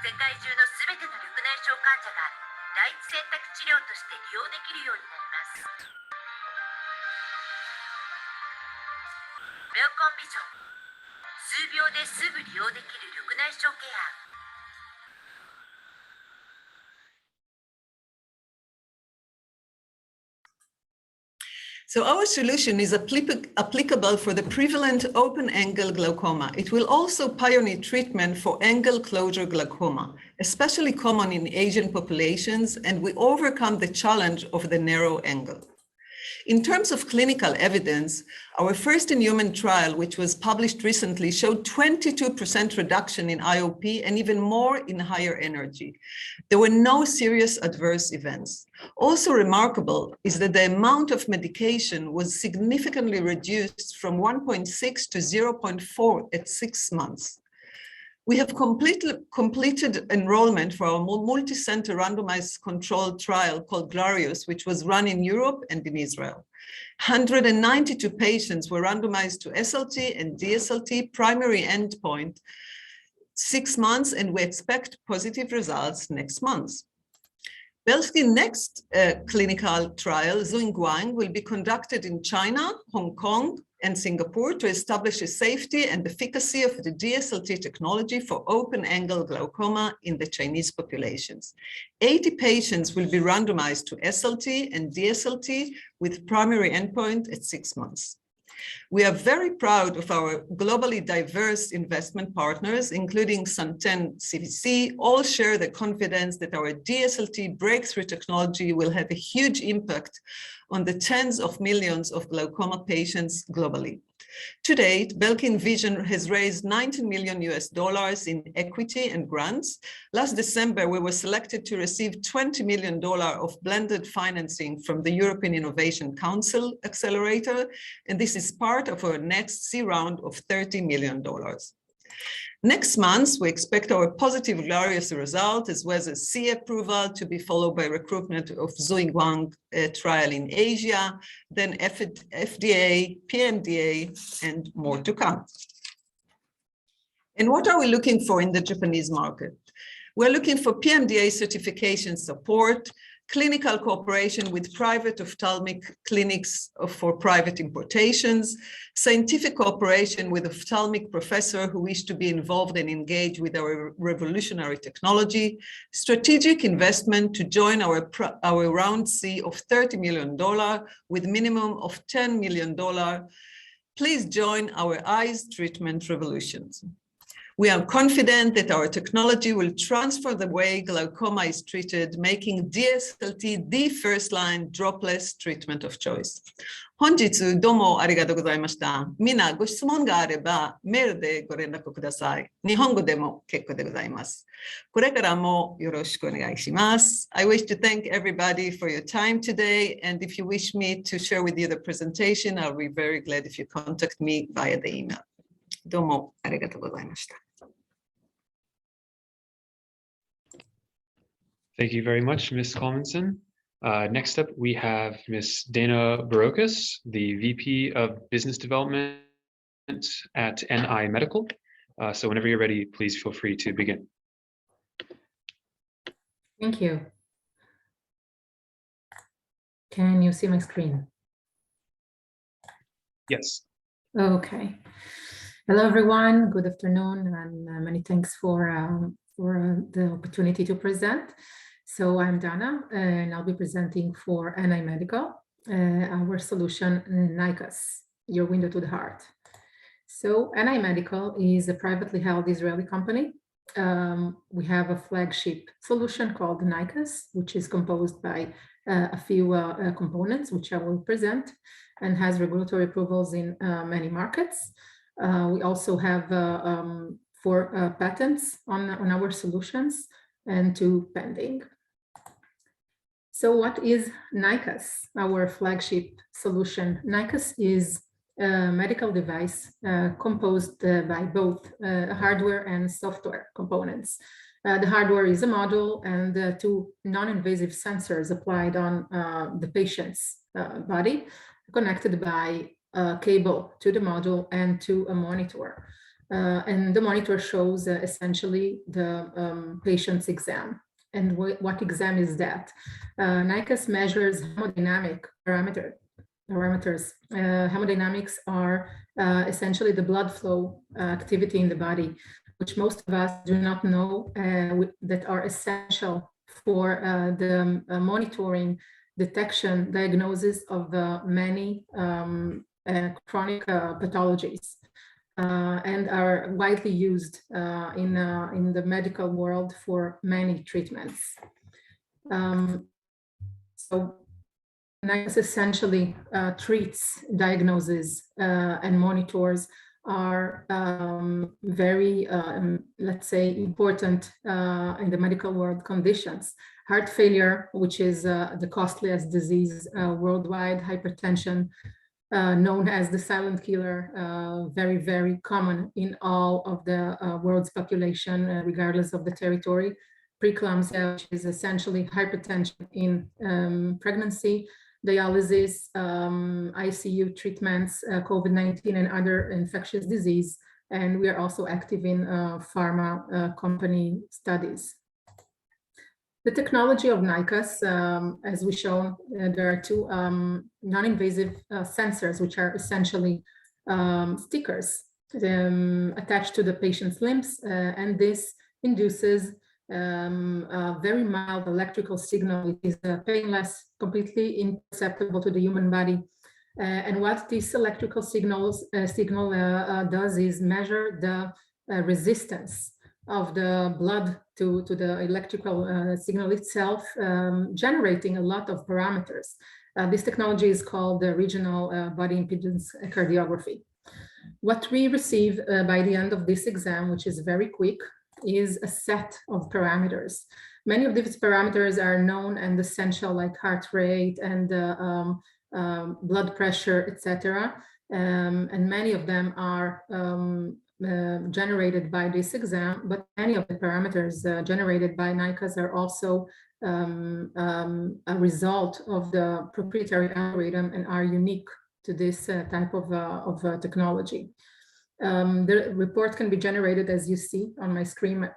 世界中のすべての緑内障患者が第一選択治療として利用できるようになります。BELKIN Vision、数数秒ですぐ利用できる緑内障ケア。So our solution is applicable for the prevalent open-angle glaucoma. It will also pioneer treatment for angle closure glaucoma, especially common in Asian populations, and we overcome the challenge of the narrow angle. In terms of clinical evidence, our first in-human trial, which was published recently, showed 22% reduction in IOP and even more in higher energy. There were no serious adverse events. Also remarkable is that the amount of medication was significantly reduced from 1.6 to 0.4 at 6 months. We have completed enrollment for our multi-center randomized controlled trial called Glorious, which was run in Europe and in Israel. 192 patients were randomized to SLT and DSLT primary endpoint 6 months, and we expect positive results next month. BELKIN next clinical trial, Zhuangguang, will be conducted in China, Hong Kong, and Singapore to establish the safety and efficacy of the DSLT technology for open-angle glaucoma in the Chinese populations. 80 patients will be randomized to SLT and DSLT with primary endpoint at 6 months. We are very proud of our globally diverse investment partners, including Santen CVC. All share the confidence that our DSLT breakthrough technology will have a huge impact on the tens of millions of glaucoma patients globally. To date, BELKIN Vision has raised $19 million in equity and grants. Last December, we were selected to receive $20 million of blended financing from the European Innovation Council Accelerator, and this is part of our next C round of $30 million. Next month, we expect our positive Glorious result as well as a C approval to be followed by recruitment of Zhuangguang trial in Asia, then FDA, PMDA, and more to come. And what are we looking for in the Japanese market? We're looking for PMDA certification support, clinical cooperation with private ophthalmic clinics for private importations, scientific cooperation with ophthalmic professors who wish to be involved and engage with our revolutionary technology, strategic investment to join our round C of $30 million with minimum of $10 million. Please join our eyes treatment revolutions. We are confident that our technology will transform the way glaucoma is treated, making DSLT the first-line dropless treatment of choice. 本日どうもありがとうございました。みんなご質問があればメールでご連絡ください。日本語でも結構でございます。これからもよろしくお願いします。I wish to thank everybody for your time today, and if you wish me to share with you the presentation, I'll be very glad if you contact me via the email. どうもありがとうございました。Thank you very much, Ms. Colmanson. Next up, we have Ms. Dana Barocas, the VP of Business Development at NIMedical. So whenever you're ready, please feel free to begin. Thank you. Can you see my screen? Yes. Okay. Hello, everyone. Good afternoon, and many thanks for the opportunity to present. So I'm Dana, and I'll be presenting for NIMedical, our solution, Nyquist, your window to the heart. So NIMedical is a privately held Israeli company. We have a flagship solution called Nyquist, which is composed by a few components, which I will present, and has regulatory approvals in many markets. We also have 4 patents on our solutions and 2 pending. So what is Nyquist, our flagship solution? Nyquist is a medical device composed by both hardware and software components. The hardware is a module and 2 non-invasive sensors applied on the patient's body, connected by a cable to the module and to a monitor. And the monitor shows essentially the patient's exam. And what exam is that? Nyquist measures hemodynamic parameters. Hemodynamics are essentially the blood flow activity in the body, which most of us do not know that are essential for the monitoring, detection, diagnosis of many chronic pathologies and are widely used in the medical world for many treatments. So NICUS essentially treats, diagnoses, and monitors are very, let's say, important in the medical world conditions. Heart failure, which is the costliest disease worldwide, hypertension, known as the silent killer, very, very common in all of the world's population, regardless of the territory. Preeclampsia, which is essentially hypertension in pregnancy, dialysis, ICU treatments, COVID-19 and other infectious disease. And we are also active in pharma company studies. The technology of NICUS, as we shown, there are two non-invasive sensors, which are essentially stickers attached to the patient's limbs, and this induces a very mild electrical signal. It is painless, completely imperceptible to the human body. And what this electrical signal does is measure the resistance of the blood to the electrical signal itself, generating a lot of parameters. This technology is called the regional body impedance cardiography. What we receive by the end of this exam, which is very quick, is a set of parameters. Many of these parameters are known and essential, like heart rate and blood pressure, etc. And many of them are generated by this exam, but many of the parameters generated by NICUS are also a result of the proprietary algorithm and are unique to this type of technology. The report can be generated, as you see on my screen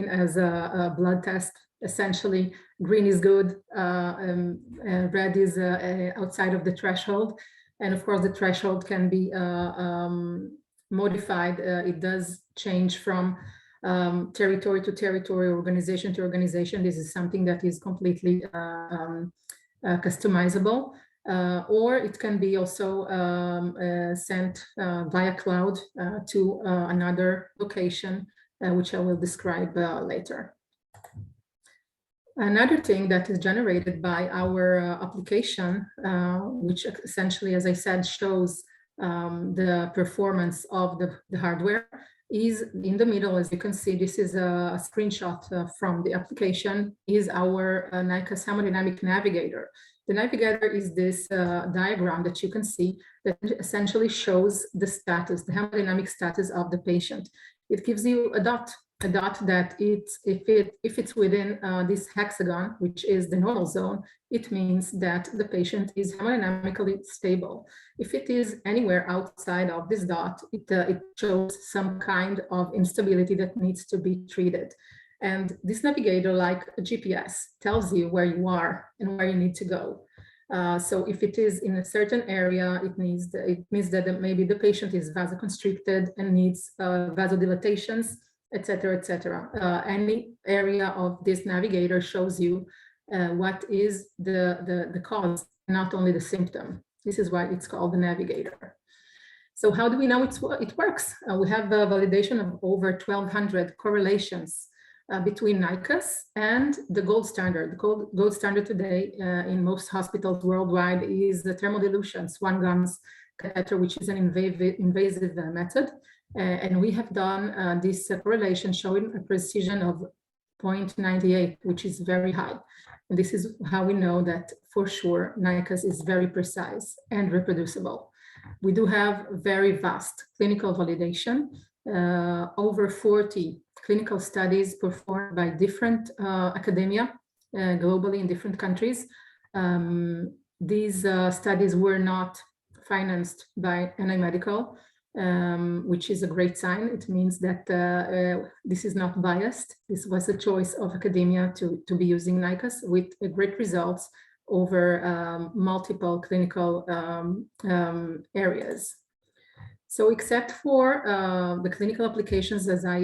as a blood test. Essentially, green is good, red is outside of the threshold. And of course, the threshold can be modified. It does change from territory to territory, organization to organization. This is something that is completely customizable. Or it can be also sent via cloud to another location, which I will describe later. Another thing that is generated by our application, which essentially, as I said, shows the performance of the hardware, is in the middle. As you can see, this is a screenshot from the application, is our NICUS hemodynamic navigator. The navigator is this diagram that you can see that essentially shows the status, the hemodynamic status of the patient. It gives you a dot that if it's within this hexagon, which is the normal zone, it means that the patient is hemodynamically stable. If it is anywhere outside of this dot, it shows some kind of instability that needs to be treated. And this navigator, like a GPS, tells you where you are and where you need to go. So if it is in a certain area, it means that maybe the patient is vasoconstricted and needs vasodilatations, etc., etc. Any area of this navigator shows you what is the cause, not only the symptom. This is why it's called the navigator. So how do we know it works? We have a validation of over 1,200 correlations between NICUS and the gold standard. The gold standard today in most hospitals worldwide is the thermodilution Swan-Ganz catheter, which is an invasive method. And we have done this correlation showing a precision of 0.98, which is very high. And this is how we know that for sure NICUS is very precise and reproducible. We do have very vast clinical validation, over 40 clinical studies performed by different academia globally in different countries. These studies were not financed by NIMedical, which is a great sign. It means that this is not biased. This was a choice of academia to be using NICUS with great results over multiple clinical areas. So except for the clinical applications as I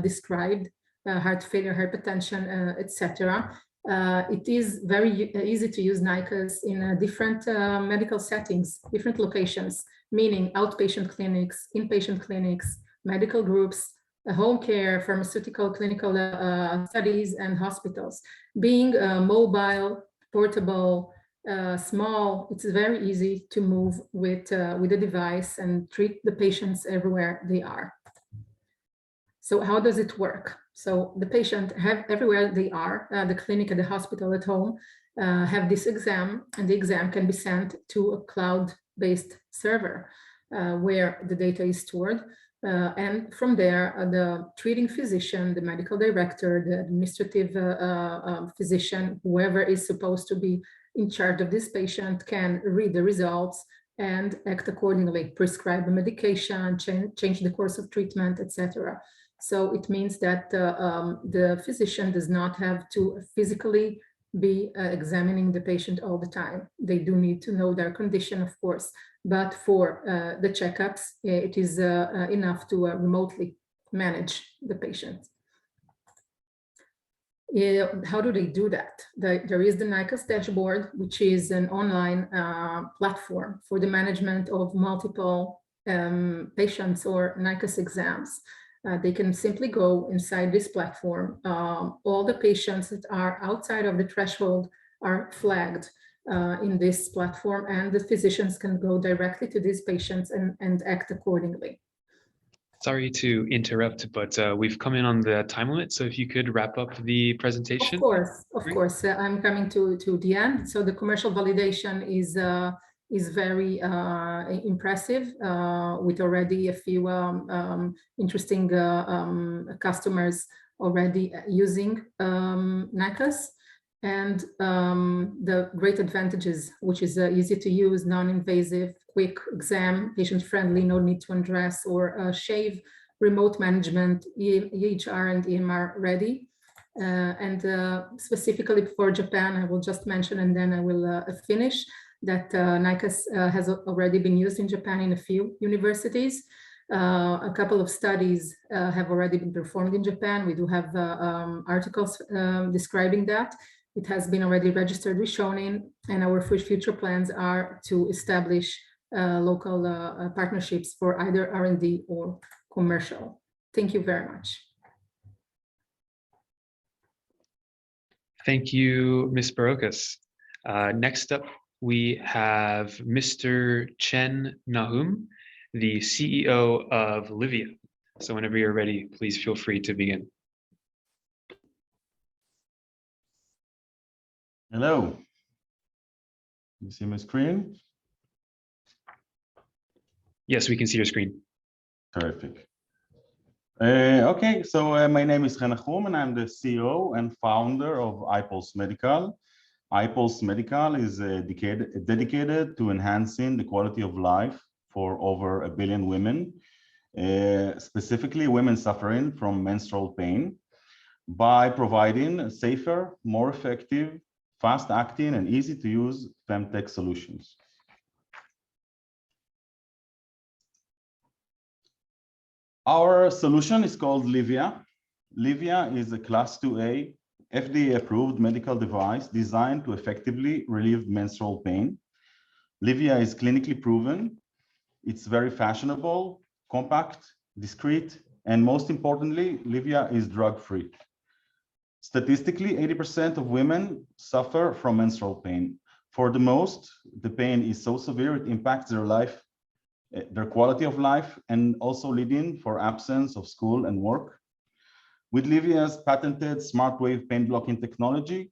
described, heart failure, hypertension, etc., it is very easy to use Nyquist in different medical settings, different locations, meaning outpatient clinics, inpatient clinics, medical groups, home care, pharmaceutical, clinical studies, and hospitals. Being mobile, portable, small, it's very easy to move with a device and treat the patients everywhere they are. So how does it work? So the patient everywhere they are, the clinic, at the hospital, at home, have this exam, and the exam can be sent to a cloud-based server where the data is stored. And from there, the treating physician, the medical director, the administrative physician, whoever is supposed to be in charge of this patient, can read the results and act accordingly, prescribe a medication, change the course of treatment, etc. So it means that the physician does not have to physically be examining the patient all the time. They do need to know their condition, of course, but for the checkups, it is enough to remotely manage the patient. How do they do that? There is the Nyquist Dashboard, which is an online platform for the management of multiple patients or Nyquist exams. They can simply go inside this platform. All the patients that are outside of the threshold are flagged in this platform, and the physicians can go directly to these patients and act accordingly. Sorry to interrupt, but we've come in on the time limit. So if you could wrap up the presentation. Of course. I'm coming to the end. So the commercial validation is very impressive, with already a few interesting customers already using Nyquist. And the great advantages, which is easy to use, non-invasive, quick exam, patient-friendly, no need to undress or shave, remote management, EHR and EMR ready. And specifically for Japan, I will just mention, and then I will finish, that Nyquist has already been used in Japan in a few universities. A couple of studies have already been performed in Japan. We do have articles describing that. It has been already registered with Shonin, and our future plans are to establish local partnerships for either R&D or commercial. Thank you very much. Thank you, Ms. Barokas. Next up, we have Mr. Chen Nahum, the CEO of Livia. So whenever you're ready, please feel free to begin. Hello. You see my screen? Yes, we can see your screen. Terrific. Okay, so my name is Chen Nahum, and I'm the CEO and founder of iPulse Medical. iPulse Medical is dedicated to enhancing the quality of life for over 1 billion women, specifically women suffering from menstrual pain, by providing safer, more effective, fast-acting, and easy-to-use femtech solutions. Our solution is called Livia. Livia is a Class 2A FDA-approved medical device designed to effectively relieve menstrual pain. Livia is clinically proven. It's very fashionable, compact, discreet, and most importantly, Livia is drug-free. Statistically, 80% of women suffer from menstrual pain. For the most, the pain is so severe it impacts their life, their quality of life, and also leading for absence of school and work. With Livia's patented smart wave pain blocking technology,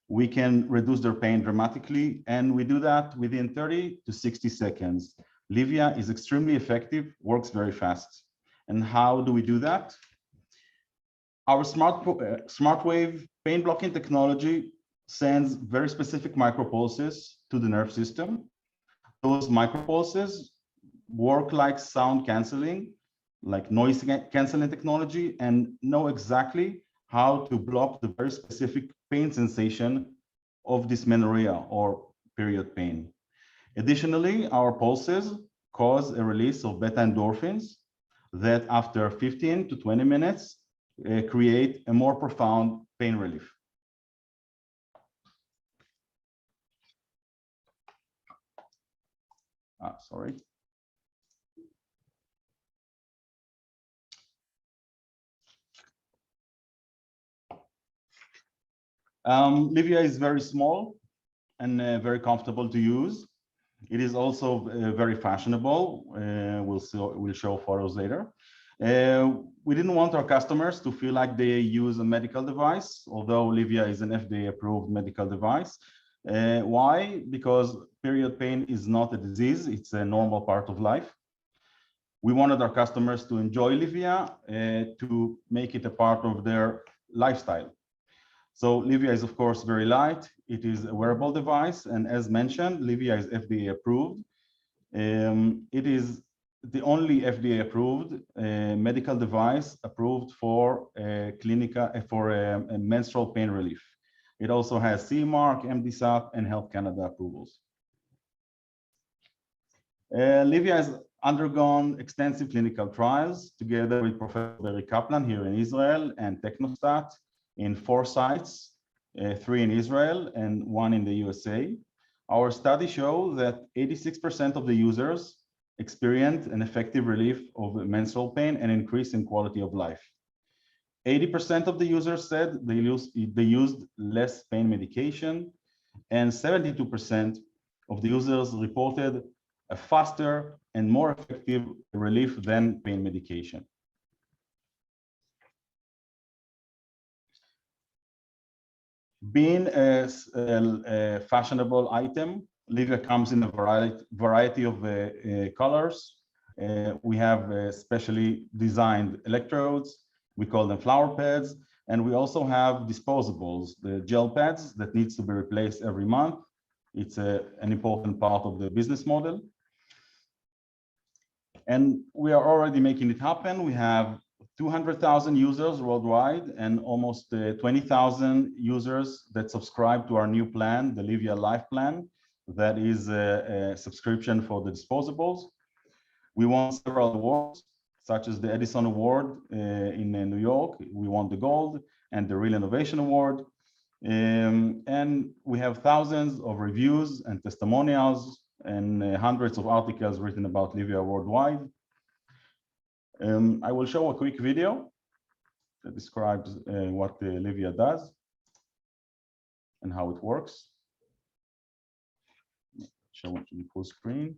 we can reduce their pain dramatically, and we do that within 30 to 60 seconds. Livia is extremely effective, works very fast. And how do we do that? Our smart wave pain blocking technology sends very specific micropulses to the nerve system. Those micropulses work like sound canceling, like noise canceling technology, and know exactly how to block the very specific pain sensation of dysmenorrhea or period pain. Additionally, our pulses cause a release of beta endorphins that after 15 to 20 minutes create a more profound pain relief. Sorry. Livia is very small and very comfortable to use. It is also very fashionable. We'll show photos later. We didn't want our customers to feel like they use a medical device, although Livia is an FDA-approved medical device. Why? Because period pain is not a disease, it's a normal part of life. We wanted our customers to enjoy Livia, to make it a part of their lifestyle. So Livia is, of course, very light. It is a wearable device, and as mentioned, Livia is FDA approved. It is the only FDA-approved medical device approved for menstrual pain relief. It also has CE mark, MDSAP, and Health Canada approvals. Livia has undergone extensive clinical trials together with Professor Barry Kaplan here in Israel and Technostat in 4 sites, 3 in Israel and 1 in the USA. Our study shows that 86% of the users experienced an effective relief of menstrual pain and increase in quality of life. 80% of the users said they used less pain medication, and 72% of the users reported a faster and more effective relief than pain medication. Being a fashionable item, Livia comes in a variety of colors. We have specially designed electrodes. We call them flower pads. And we also have disposables, the gel pads that needs to be replaced every month. It's an important part of the business model. And we are already making it happen. We have 200,000 users worldwide and almost 20,000 users that subscribe to our new plan, the Livia Life Plan. That is a subscription for the disposables. We won several awards, such as the Edison Award in New York. We won the gold and the Real Innovation Award. And we have thousands of reviews and testimonials and hundreds of articles written about Livia worldwide. I will show a quick video that describes what Livia does and how it works. Show it to the full screen.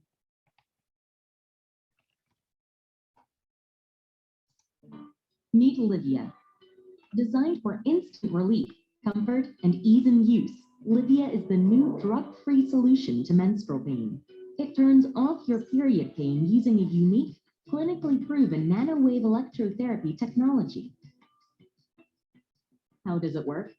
Meet Livia. Designed for instant relief, comfort, and ease in use, Livia is the new drug-free solution to menstrual pain. It turns off your period pain using a unique, clinically proven nanowave electrotherapy technology. How does it work?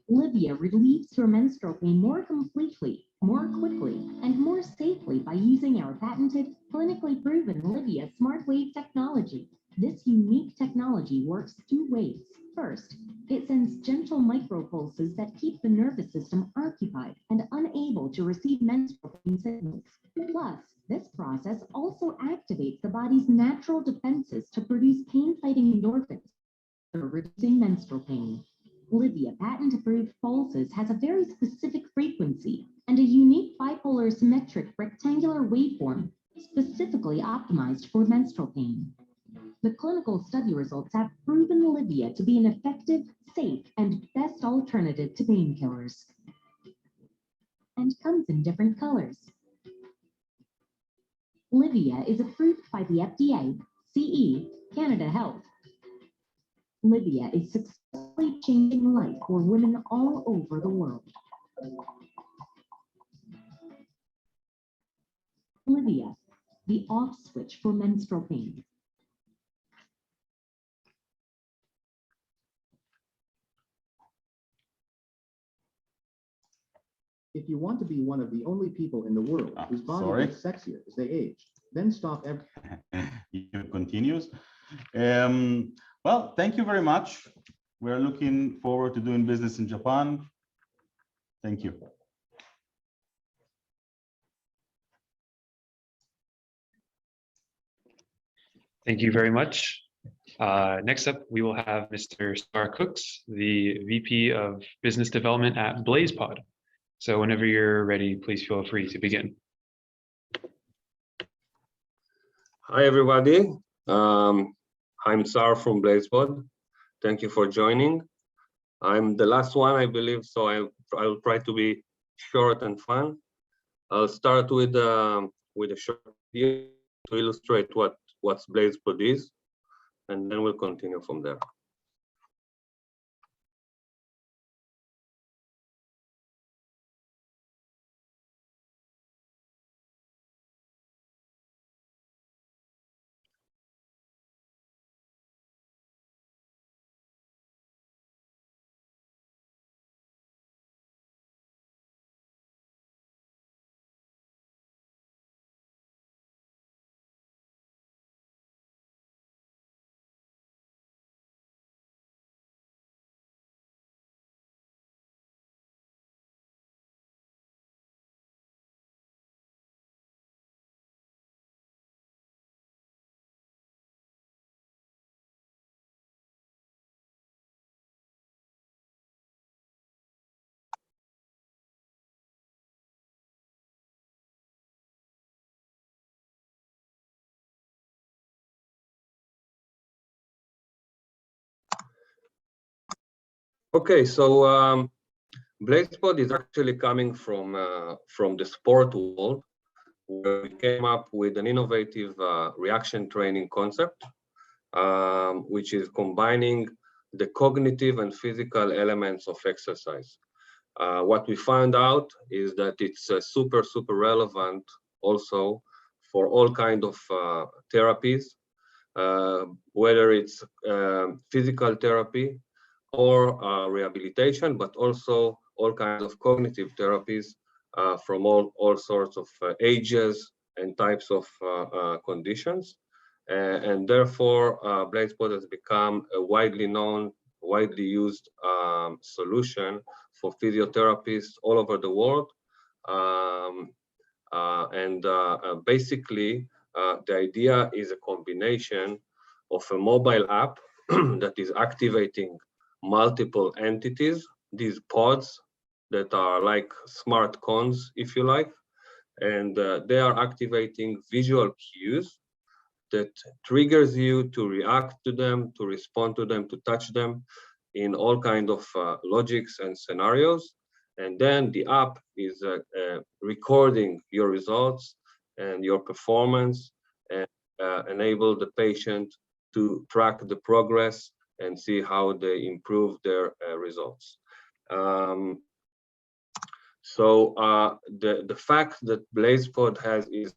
Livia relieves your menstrual pain more completely, more quickly, and more safely by using our patented, clinically proven Livia SmartWave technology. This unique technology works 2 ways. First, it sends gentle micropulses that keep the nervous system occupied and unable to receive menstrual pain signals. Plus, this process also activates the body's natural defenses to produce pain-fighting endorphins for reducing menstrual pain. Livia patent-approved pulses has a very specific frequency and a unique bipolar symmetric rectangular waveform specifically optimized for menstrual pain. The clinical study results have proven Livia to be an effective, safe, and best alternative to painkillers. And comes in different colors. Livia is approved by the FDA, CE, Canada Health. Livia is successfully changing life for women all over the world. Livia, the off switch for menstrual pain. If you want to be one of the only people in the world whose body gets sexier as they age, then stop everything. It continues. Well, thank you very much. We're looking forward to doing business in Japan. Thank you. Thank you very much. Next up, we will have Mr. Star Cooks, the VP of Business Development at BlazePod. So whenever you're ready, please feel free to begin. Hi, everybody. I'm Sar from BlazePod. Thank you for joining. I'm the last one, I believe, so I'll try to be short and fun. I'll start with a short video to illustrate what BlazePod is, and then we'll continue from there. Okay, so BlazePod is actually coming from the sport world, where we came up with an innovative reaction training concept, which is combining the cognitive and physical elements of exercise. What we found out is that it's super relevant also for all kinds of therapies, whether it's physical therapy or rehabilitation, but also all kinds of cognitive therapies from all sorts of ages and types of conditions. And therefore, BlazePod has become a widely known, widely used solution for physiotherapists all over the world. Basically, the idea is a combination of a mobile app that is activating multiple entities, these pods that are like smart cones, if you like, and they are activating visual cues that triggers you to react to them, to respond to them, to touch them in all kinds of logics and scenarios. And then the app is recording your results and your performance and enable the patient to track the progress and see how they improve their results. The fact that BlazePod has is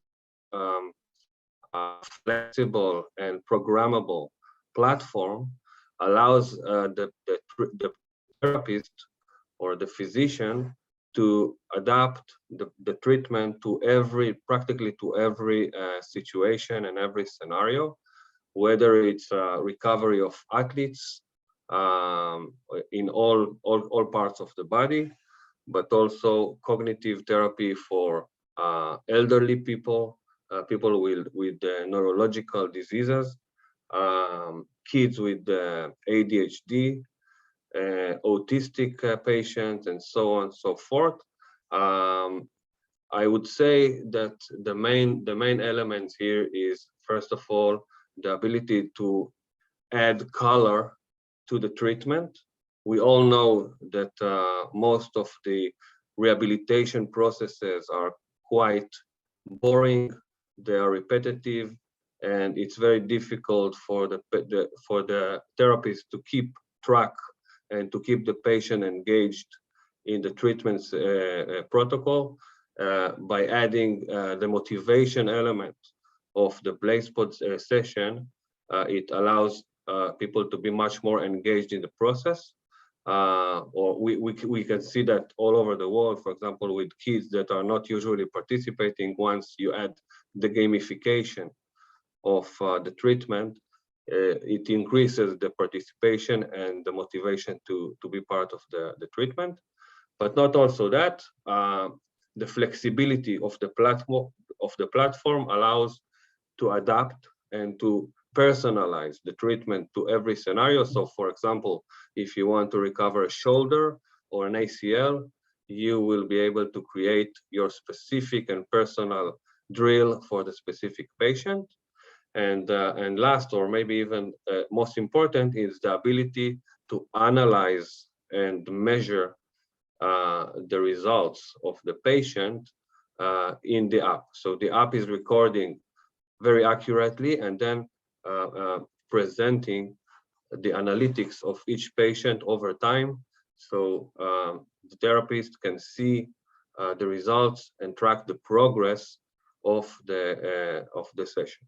flexible and programmable platform allows the therapist or the physician to adapt the treatment to practically to every situation and every scenario, whether it's recovery of athletes in all parts of the body, but also cognitive therapy for elderly people, people with neurological diseases, kids with ADHD, autistic patients, and so on and so forth. I would say that the main elements here is, first of all, the ability to add color to the treatment. We all know that most of the rehabilitation processes are quite boring, they are repetitive, and it's very difficult for the therapist to keep track and to keep the patient engaged in the treatment's protocol. By adding the motivation element of the BlazePod session, it allows people to be much more engaged in the process. Or we can see that all over the world, for example, with kids that are not usually participating. Once you add the gamification of the treatment, it increases the participation and the motivation to be part of the treatment. But not also that, the flexibility of the platform allows to adapt and to personalize the treatment to every scenario. So for example, if you want to recover a shoulder or an ACL, you will be able to create your specific and personal drill for the specific patient. And last, or maybe even most important, is the ability to analyze and measure the results of the patient in the app. So the app is recording very accurately and then presenting the analytics of each patient over time. So the therapist can see the results and track the progress of the session.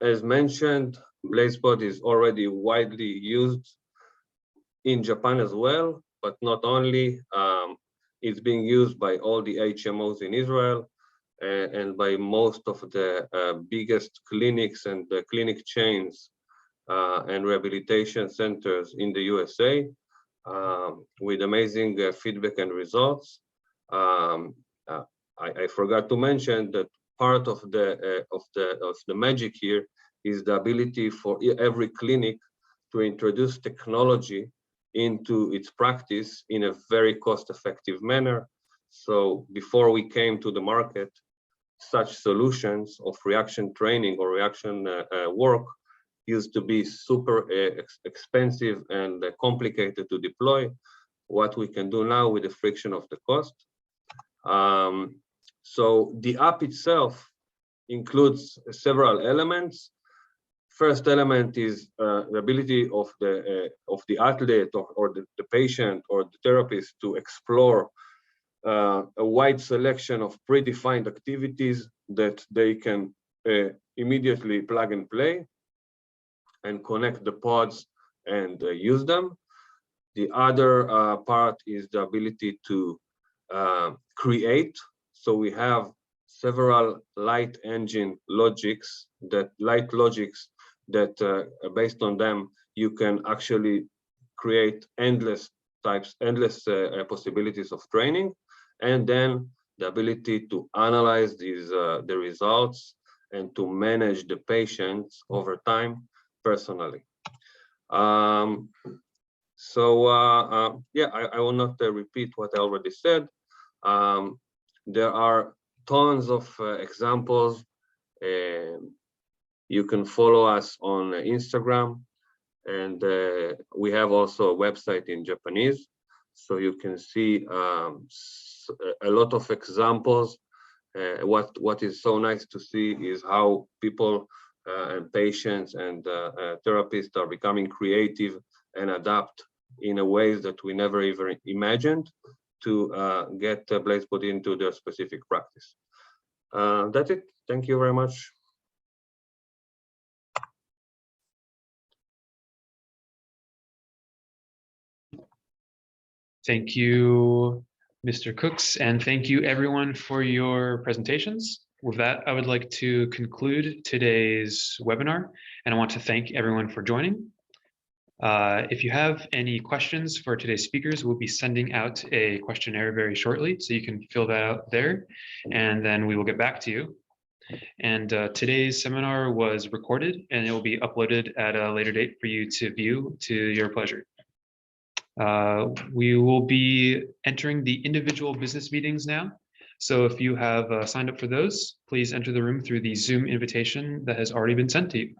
As mentioned, BlazeBot is already widely used in Japan as well, but not only. It's being used by all the HMOs in Israel and by most of the biggest clinics and the clinic chains and rehabilitation centers in the USA, with amazing feedback and results. I forgot to mention that part of the magic here is the ability for every clinic to introduce technology into its practice in a very cost-effective manner. So before we came to the market, such solutions of reaction training or reaction work used to be super expensive and complicated to deploy. What we can do now with the friction of the cost. So the app itself includes several elements. First element is the ability of the athlete or the patient or the therapist to explore a wide selection of predefined activities that they can immediately plug and play and connect the pods and use them. The other part is the ability to create. So we have several light engine logics that based on them, you can actually create endless possibilities of training, and then the ability to analyze the results and to manage the patients over time personally. Yeah, I will not repeat what I already said. There are tons of examples. You can follow us on Instagram, and we have also a website in Japanese, so you can see a lot of examples. What is so nice to see is how people and patients and therapists are becoming creative and adapt in a ways that we never even imagined to get BlazeBot into their specific practice. That's it. Thank you very much. Thank you, Mr. Cooks, and thank you everyone for your presentations. With that, I would like to conclude today's webinar, and I want to thank everyone for joining. If you have any questions for today's speakers, we'll be sending out a questionnaire very shortly, so you can fill that out there, and then we will get back to you. And today's seminar was recorded, and it will be uploaded at a later date for you to view to your pleasure. We will be entering the individual business meetings now. So if you have signed up for those, please enter the room through the Zoom invitation that has already been sent to you.